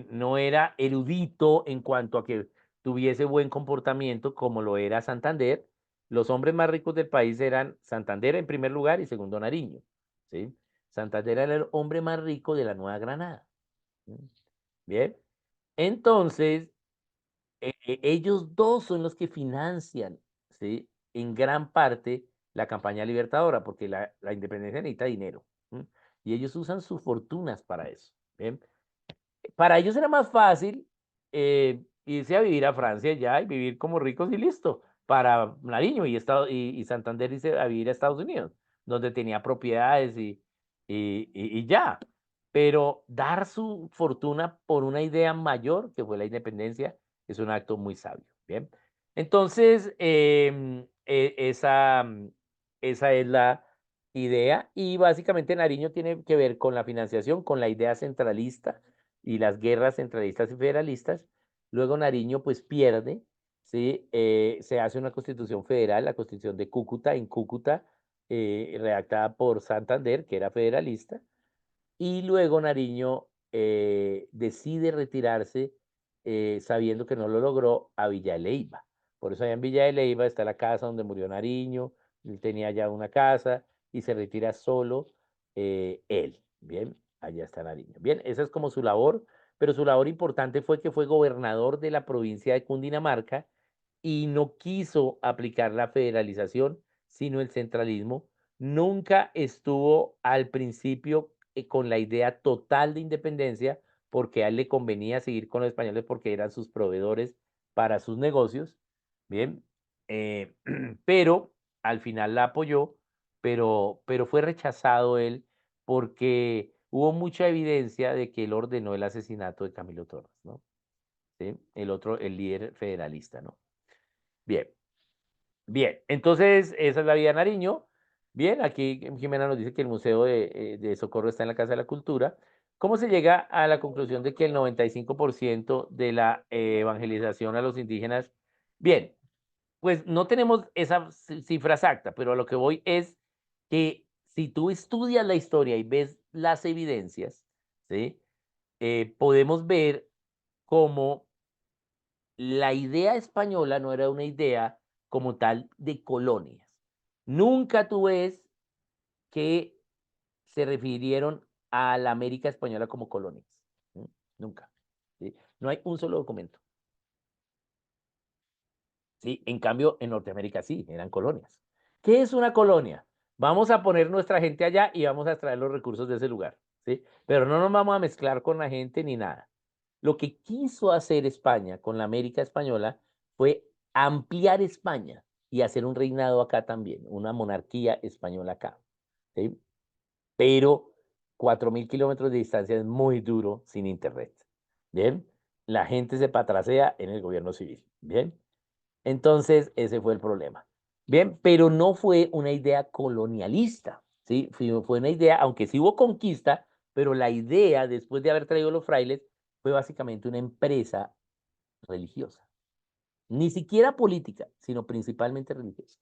no era erudito en cuanto a que tuviese buen comportamiento como lo era Santander. Los hombres más ricos del país eran Santander en primer lugar y segundo Nariño, ¿sí? Santander era el hombre más rico de la Nueva Granada. ¿Sí? Bien, entonces ellos dos son los que financian, ¿sí? En gran parte la campaña libertadora, porque la independencia necesita dinero. ¿Sí? Y ellos usan sus fortunas para eso. ¿Bien? Para ellos era más fácil irse a vivir a Francia ya y vivir como ricos y listo. Para Nariño y Santander irse a vivir a Estados Unidos, donde tenía propiedades y ya. Pero dar su fortuna por una idea mayor, que fue la independencia, es un acto muy sabio. Bien. Entonces, esa es la idea. Y básicamente Nariño tiene que ver con la financiación, con la idea centralista y las guerras centralistas y federalistas. Luego Nariño pues pierde, ¿sí? Se hace una constitución federal, la constitución de Cúcuta, en Cúcuta, redactada por Santander, que era federalista, y luego Nariño decide retirarse sabiendo que no lo logró a Villa de Leyva. Por eso allá en Villa de Leyva está la casa donde murió Nariño, él tenía ya una casa y se retira solo él. Bien, allá está Nariño. Bien, esa es como su labor, pero su labor importante fue que fue gobernador de la provincia de Cundinamarca y no quiso aplicar la federalización, sino el centralismo. Nunca estuvo al principio con la idea total de independencia, porque a él le convenía seguir con los españoles porque eran sus proveedores para sus negocios. Bien, eh, pero al final la apoyó, pero fue rechazado él porque hubo mucha evidencia de que él ordenó el asesinato de Camilo Torres, ¿no? ¿Sí? El otro, el líder federalista, ¿no? Bien, bien. Entonces, esa es la vida de Nariño. Bien, aquí Jimena nos dice que el Museo de Socorro está en la Casa de la Cultura. ¿Cómo se llega a la conclusión de que el 95% de la evangelización a los indígenas? Bien, Pues no tenemos esa cifra exacta, pero a lo que voy es que si tú estudias la historia y ves las evidencias, ¿sí? Podemos ver cómo la idea española no era una idea como tal de colonias. Nunca tú ves que se refirieron a la América española como colonias. ¿Sí? Nunca. ¿Sí? No hay un solo documento. ¿Sí? En cambio, en Norteamérica sí, eran colonias. ¿Qué es una colonia? Vamos a poner nuestra gente allá y vamos a extraer los recursos de ese lugar. ¿Sí? Pero no nos vamos a mezclar con la gente ni nada. Lo que quiso hacer España con la América española fue ampliar España y hacer un reinado acá también, una monarquía española acá. ¿Sí? Pero 4.000 kilómetros de distancia es muy duro sin internet. Bien, la gente se patracea en el gobierno civil. Bien, entonces ese fue el problema. Bien, pero no fue una idea colonialista. ¿Sí? Fue una idea, aunque sí hubo conquista, pero la idea, después de haber traído los frailes, fue básicamente una empresa religiosa. Ni siquiera política, sino principalmente religiosa.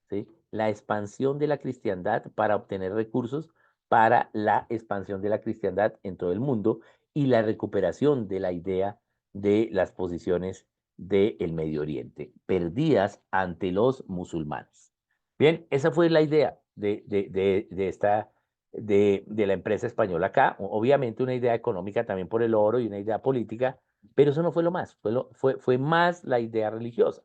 ¿Sí? La expansión de la cristiandad para obtener recursos para la expansión de la cristiandad en todo el mundo y la recuperación de la idea de las posiciones del Medio Oriente, perdidas ante los musulmanes. Bien, esa fue la idea de la empresa española acá. Obviamente una idea económica también por el oro y una idea política, pero eso no fue lo más, fue más la idea religiosa.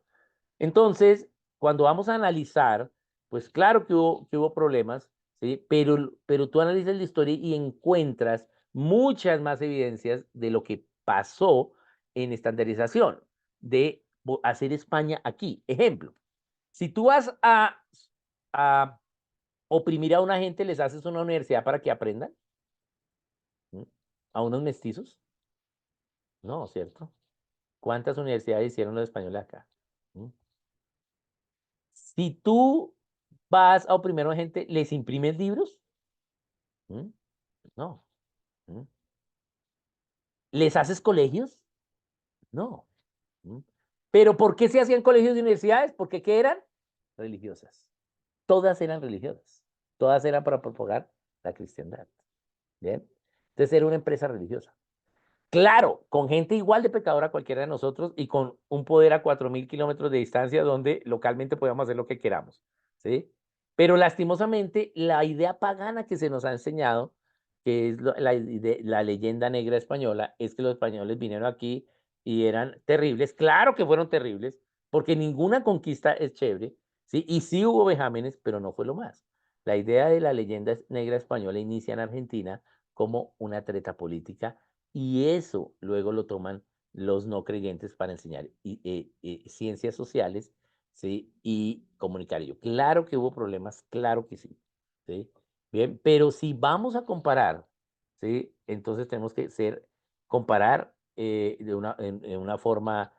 Entonces, cuando vamos a analizar, pues claro que hubo problemas, ¿sí? Pero tú analizas la historia y encuentras muchas más evidencias de lo que pasó en estandarización, de hacer España aquí. Ejemplo, si tú vas a oprimir a una gente, les haces una universidad para que aprendan, ¿Mm? A unos mestizos, no, ¿cierto? ¿Cuántas universidades hicieron los españoles acá? ¿Mm? Si tú vas a oprimir a una gente, ¿les imprimes libros? ¿Mm? No. ¿Mm? ¿Les haces colegios? No. ¿Mm? ¿Pero por qué se hacían colegios y universidades? Porque ¿qué eran? Religiosas. Todas eran religiosas. Todas eran para propagar la cristiandad. ¿Bien? Entonces era una empresa religiosa. Claro, con gente igual de pecadora a cualquiera de nosotros y con un poder a 4.000 kilómetros de distancia donde localmente podemos hacer lo que queramos, ¿sí? Pero lastimosamente la idea pagana que se nos ha enseñado, que es la leyenda negra española, es que los españoles vinieron aquí y eran terribles. Claro que fueron terribles, porque ninguna conquista es chévere, ¿sí? Y sí hubo vejámenes, pero no fue lo más. La idea de la leyenda negra española inicia en Argentina como una treta política y eso luego lo toman los no creyentes para enseñar ciencias sociales, ¿sí? Y comunicar ello. Claro que hubo problemas, claro que sí, ¿sí? Bien, pero si vamos a comparar, ¿sí? Entonces tenemos que comparar en una forma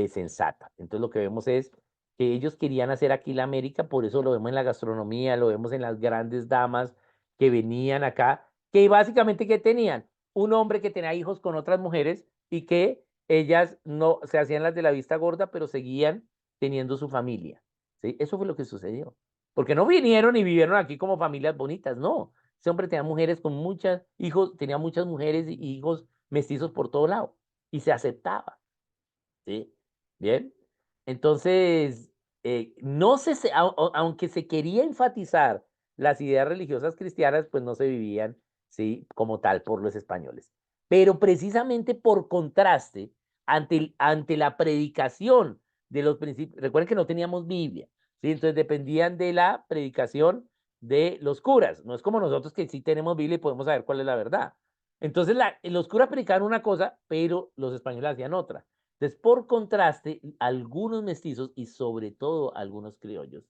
sensata. Entonces lo que vemos es que ellos querían hacer aquí la América, por eso lo vemos en la gastronomía, lo vemos en las grandes damas que venían acá, que básicamente, ¿qué tenían? Un hombre que tenía hijos con otras mujeres y que ellas no se hacían las de la vista gorda, pero seguían teniendo su familia. ¿Sí? Eso fue lo que sucedió. Porque no vinieron y vivieron aquí como familias bonitas, no. Ese hombre tenía mujeres con muchos hijos, tenía muchas mujeres y hijos mestizos por todo lado y se aceptaba. ¿Sí? Bien. Entonces, no aunque se quería enfatizar las ideas religiosas cristianas, pues no se vivían, ¿sí? Como tal por los españoles. Pero precisamente por contraste, ante la predicación de los principios, recuerden que no teníamos Biblia, ¿sí? Entonces dependían de la predicación de los curas. No es como nosotros que sí tenemos Biblia y podemos saber cuál es la verdad. Entonces los curas predicaban una cosa, pero los españoles hacían otra. Entonces, por contraste, algunos mestizos y sobre todo algunos criollos,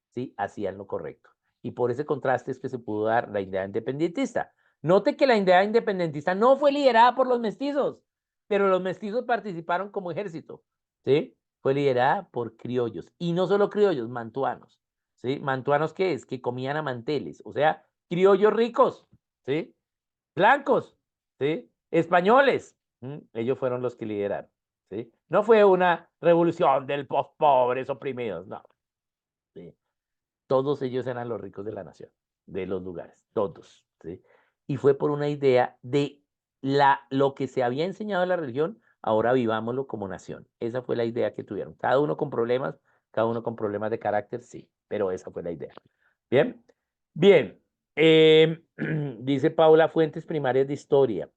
¿sí? Hacían lo correcto. Y por ese contraste es que se pudo dar la idea independentista. Note que la idea independentista no fue liderada por los mestizos, pero los mestizos participaron como ejército, ¿sí? Fue liderada por criollos. Y no solo criollos, mantuanos, ¿sí? ¿Mantuanos qué es? Que comían a manteles, o sea, criollos ricos, ¿sí? Blancos, ¿sí? Españoles. Ellos fueron los que lideraron. ¿sí? No fue una revolución de los pobres oprimidos, no. ¿Sí? Todos ellos eran los ricos de la nación, de los lugares, todos, ¿sí? Y fue por una idea de lo que se había enseñado en la religión, ahora vivámoslo como nación. Esa fue la idea que tuvieron. Cada uno con problemas de carácter, sí, pero esa fue la idea. Bien, bien. Dice Paula, fuentes primarias de historia.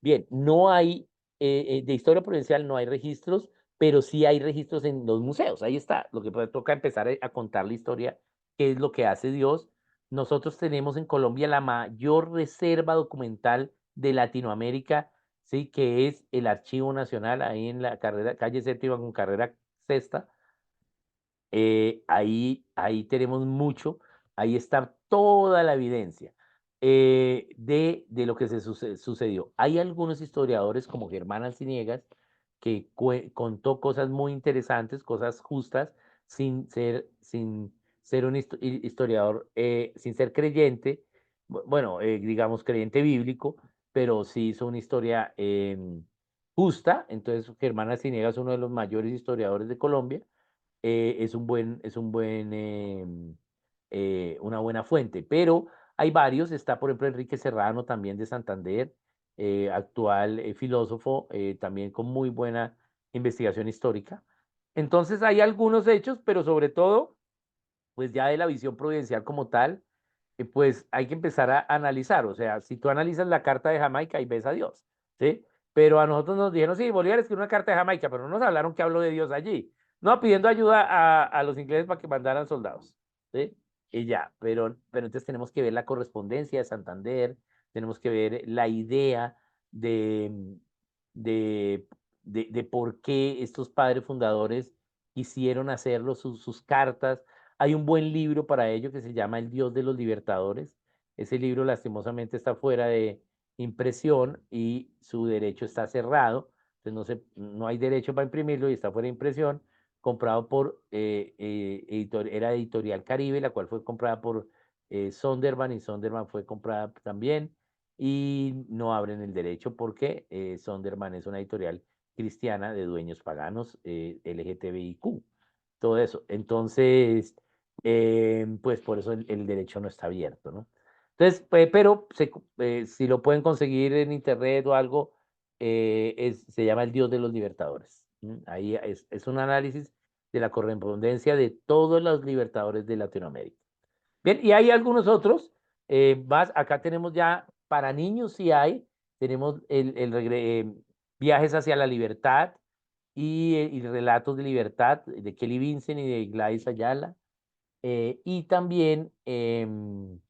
Bien, no hay, de historia provincial no hay registros, pero sí hay registros en los museos. Ahí está. Lo que toca empezar a contar la historia, qué es lo que hace Dios. Nosotros tenemos en Colombia la mayor reserva documental de Latinoamérica, sí, que es el Archivo Nacional, ahí en la carrera, calle Séptima con carrera sexta. Ahí tenemos mucho, ahí está toda la evidencia de lo que sucedió. Hay algunos historiadores como Germán Arciniegas que contó cosas muy interesantes, cosas justas, sin ser un historiador, sin ser creyente, bueno, digamos creyente bíblico, pero sí hizo una historia justa. Entonces, Germán Arciniegas es uno de los mayores historiadores de Colombia, una buena fuente, pero hay varios. Está, por ejemplo, Enrique Serrano, también de Santander, actual filósofo, también con muy buena investigación histórica. Entonces, hay algunos hechos, pero sobre todo, pues ya de la visión providencial como tal, pues hay que empezar a analizar. O sea, si tú analizas la carta de Jamaica y ves a Dios, ¿sí? Pero a nosotros nos dijeron, sí, Bolívar escribió una carta de Jamaica, pero no nos hablaron que habló de Dios allí. No, pidiendo ayuda a los ingleses para que mandaran soldados, ¿sí? Y ya, pero entonces tenemos que ver la correspondencia de Santander, tenemos que ver la idea de, de, de por qué estos padres fundadores quisieron hacerlo, sus cartas. Hay un buen libro para ello que se llama El Dios de los Libertadores. Ese libro lastimosamente está fuera de impresión y su derecho está cerrado. Entonces no hay derecho para imprimirlo y está fuera de impresión. Comprado por, era Editorial Caribe, la cual fue comprada por Sonderman, y Sonderman fue comprada también. Y no abren el derecho porque Sonderman es una editorial cristiana de dueños paganos, LGTBIQ, todo eso. Entonces, pues por eso el derecho no está abierto, ¿no? Entonces, pero si lo pueden conseguir en internet o algo, se llama El Dios de los Libertadores. Ahí es un análisis de la correspondencia de todos los libertadores de Latinoamérica. Bien, y hay algunos otros. Acá tenemos ya para niños, sí hay. Tenemos Viajes hacia la Libertad y Relatos de Libertad de Kelly Vincent y de Gladys Ayala. Y también estoy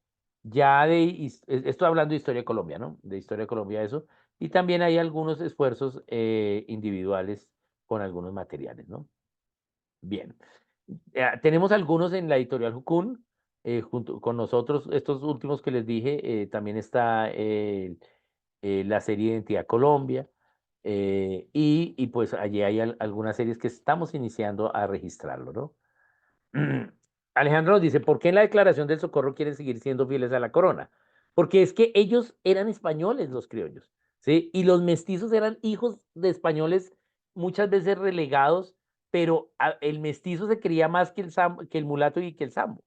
hablando de historia de Colombia, ¿no? De historia de Colombia, eso. Y también hay algunos esfuerzos individuales con algunos materiales, ¿no? Bien. Tenemos algunos en la editorial Jukun, junto con nosotros. Estos últimos que les dije, también está la serie Identidad Colombia, y pues allí hay algunas series que estamos iniciando a registrarlo, ¿no? Alejandro nos dice, ¿por qué en la declaración del Socorro quieren seguir siendo fieles a la corona? Porque es que ellos eran españoles, los criollos, ¿sí? Y los mestizos eran hijos de españoles, muchas veces relegados, pero el mestizo se creía más que el mulato y que el sambo,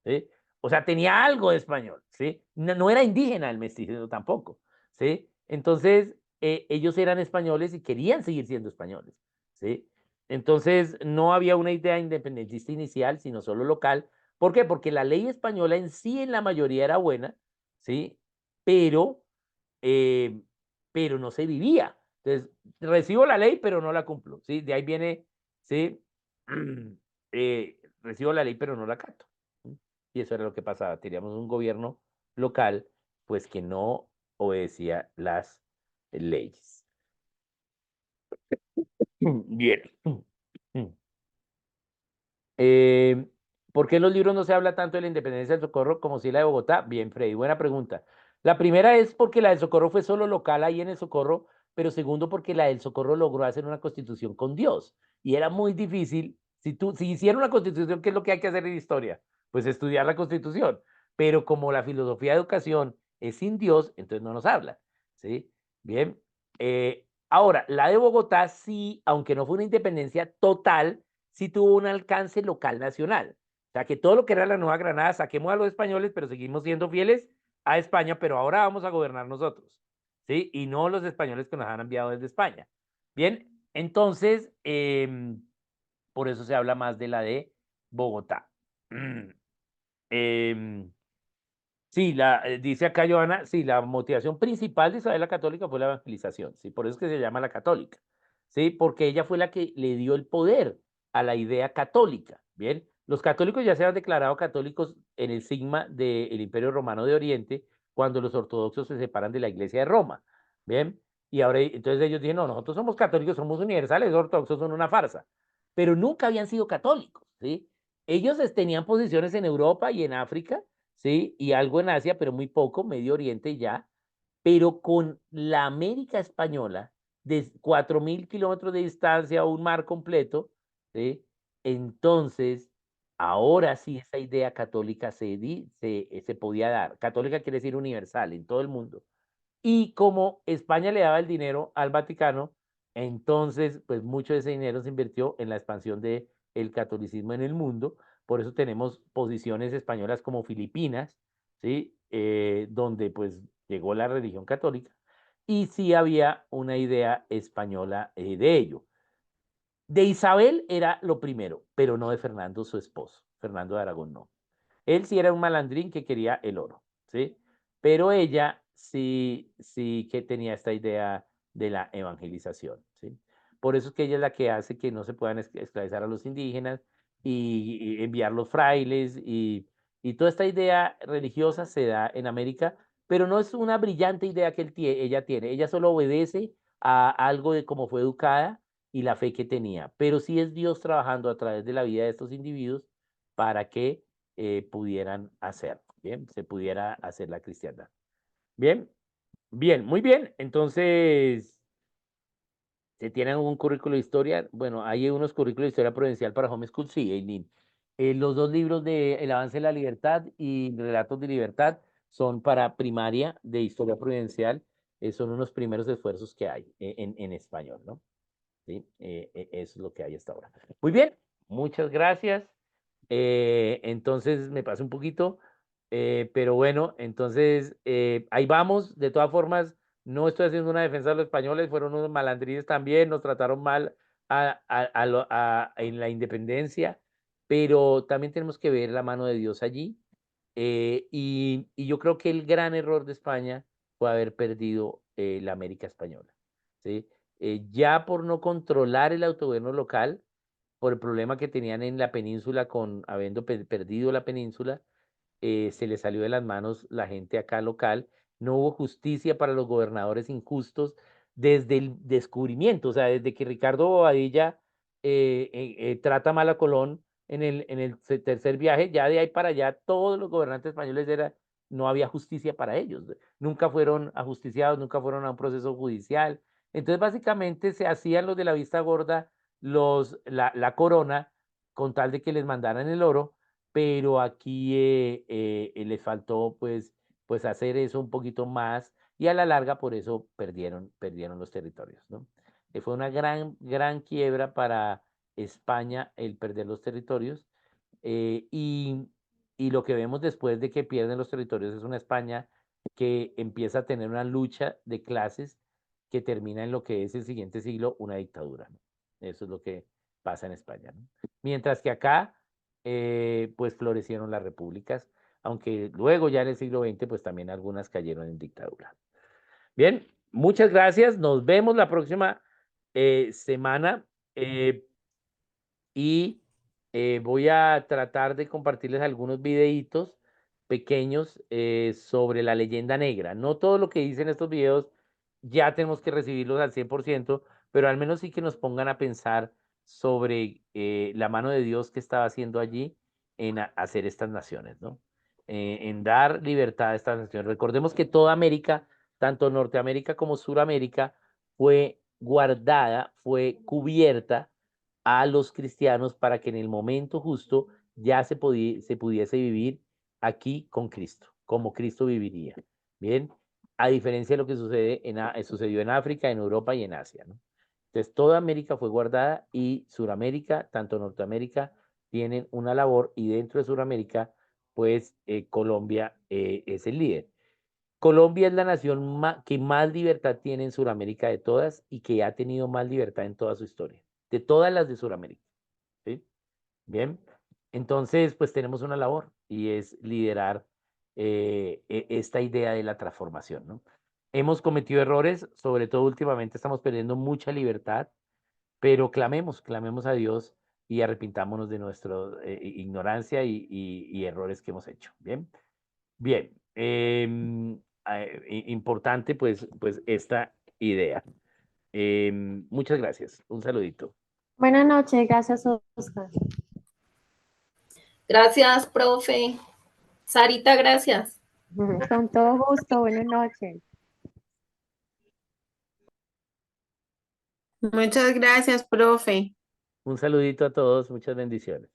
¿sí? O sea, tenía algo de español, ¿sí? No era indígena el mestizo tampoco, ¿sí? Entonces, ellos eran españoles y querían seguir siendo españoles, ¿sí? Entonces, no había una idea independentista inicial, sino solo local. ¿Por qué? Porque la ley española en sí, en la mayoría, era buena, ¿sí? Pero, eh, pero no se vivía. Entonces, recibo la ley, pero no la cumplo, ¿sí? De ahí viene, ¿sí? Recibo la ley, pero no la acato. ¿Sí? Y eso era lo que pasaba. Teníamos un gobierno local, pues, que no obedecía las leyes. Bien. Eh, ¿Por qué en los libros no se habla tanto de la independencia del Socorro como si la de Bogotá? Bien, Freddy, buena pregunta. La primera es porque la del Socorro fue solo local ahí en el Socorro, pero segundo porque la del Socorro logró hacer una constitución con Dios y era muy difícil. Si hiciera una constitución, ¿qué es lo que hay que hacer en historia? Pues estudiar la constitución. Pero como la filosofía de educación es sin Dios, entonces no nos habla, ¿sí? Bien. Ahora, la de Bogotá sí, aunque no fue una independencia total, sí tuvo un alcance local nacional. O sea, que todo lo que era la Nueva Granada, saquemos a los españoles, pero seguimos siendo fieles a España, pero ahora vamos a gobernar nosotros, ¿sí? Y no los españoles que nos han enviado desde España. Bien, entonces, por eso se habla más de la de Bogotá. Em, Sí, dice acá Joana, sí, la motivación principal de Isabel la Católica fue la evangelización, sí, por eso es que se llama la católica, sí, porque ella fue la que le dio el poder a la idea católica, bien, los católicos ya se han declarado católicos en el sigma del Imperio Romano de Oriente, cuando los ortodoxos se separan de la Iglesia de Roma, bien, y ahora entonces ellos dijeron, no, nosotros somos católicos, somos universales, los ortodoxos son una farsa, pero nunca habían sido católicos, sí, ellos tenían posiciones en Europa y en África, ¿sí? Y algo en Asia, pero muy poco, Medio Oriente y ya, pero con la América Española, de 4.000 kilómetros de distancia, un mar completo, ¿sí? Entonces, ahora sí esa idea católica se podía dar. Católica quiere decir universal en todo el mundo. Y como España le daba el dinero al Vaticano, entonces, pues mucho de ese dinero se invirtió en la expansión del catolicismo en el mundo. Por eso tenemos posiciones españolas como Filipinas, ¿sí? Donde pues llegó la religión católica. Y sí había una idea española de ello. De Isabel era lo primero, pero no de Fernando, su esposo. Fernando de Aragón no. Él sí era un malandrín que quería el oro, ¿sí? Pero ella sí que tenía esta idea de la evangelización, ¿sí? Por eso es que ella es la que hace que no se puedan esclavizar a los indígenas y enviar los frailes y toda esta idea religiosa se da en América, pero no es una brillante idea que ella tiene. Ella solo obedece a algo de cómo fue educada y la fe que tenía, pero sí es Dios trabajando a través de la vida de estos individuos para que pudieran hacer, bien, se pudiera hacer la cristiandad. Bien, bien, muy bien. Entonces, ¿se tienen un currículo de historia? Bueno, hay unos currículos de historia provincial para homeschool, sí, Eileen. Los dos libros de El avance de la libertad y Relatos de libertad son para primaria de historia providencial. Son unos primeros esfuerzos que hay en español, ¿no? ¿Sí? Eso es lo que hay hasta ahora. Muy bien, muchas gracias. Entonces me pasé un poquito, pero bueno, entonces ahí vamos. De todas formas, no estoy haciendo una defensa de los españoles, fueron unos malandrines también, nos trataron mal en la independencia, pero también tenemos que ver la mano de Dios allí. Y yo creo que el gran error de España fue haber perdido la América Española, ¿sí? Ya por no controlar el autogobierno local, por el problema que tenían en la península con habiendo perdido la península, se le salió de las manos la gente acá local, no hubo justicia para los gobernadores injustos desde el descubrimiento, o sea, desde que Ricardo Bobadilla trata mal a Colón en el tercer viaje, ya de ahí para allá todos los gobernantes españoles no había justicia para ellos, nunca fueron ajusticiados, nunca fueron a un proceso judicial, entonces básicamente se hacían los de la vista gorda, la corona, con tal de que les mandaran el oro, pero aquí les faltó pues hacer eso un poquito más y a la larga por eso perdieron los territorios, ¿no? Fue una gran quiebra para España el perder los territorios eh, y, y lo que vemos después de que pierden los territorios es una España que empieza a tener una lucha de clases que termina en lo que es el siguiente siglo una dictadura, ¿no? Eso es lo que pasa en España, ¿no? Mientras que acá pues florecieron las repúblicas, aunque luego ya en el siglo XX pues también algunas cayeron en dictadura. Bien, muchas gracias, nos vemos la próxima semana eh, y voy a tratar de compartirles algunos videitos pequeños sobre la leyenda negra. No todo lo que dicen estos videos ya tenemos que recibirlos al 100%, pero al menos sí que nos pongan a pensar sobre la mano de Dios que estaba haciendo allí en hacer estas naciones, ¿no? En dar libertad a estas naciones. Recordemos que toda América, tanto Norteamérica como Suramérica, fue guardada, fue cubierta a los cristianos para que en el momento justo ya se pudiese vivir aquí con Cristo, como Cristo viviría. Bien, a diferencia de lo que sucedió en África, en Europa y en Asia, ¿no? Entonces, toda América fue guardada y Suramérica, tanto Norteamérica, tienen una labor y dentro de Suramérica, pues Colombia es el líder. Colombia es la nación que más libertad tiene en Sudamérica de todas y que ha tenido más libertad en toda su historia, de todas las de Sudamérica. ¿Sí? Bien, entonces pues tenemos una labor y es liderar esta idea de la transformación, ¿no? Hemos cometido errores, sobre todo últimamente estamos perdiendo mucha libertad, pero clamemos a Dios y arrepintámonos de nuestra ignorancia y errores que hemos hecho. Bien. Bien, importante pues esta idea. Muchas gracias. Un saludito. Buenas noches, gracias, Oscar. Gracias, profe. Sarita, gracias. Con todo gusto, buenas noches. Muchas gracias, profe. Un saludito a todos, muchas bendiciones.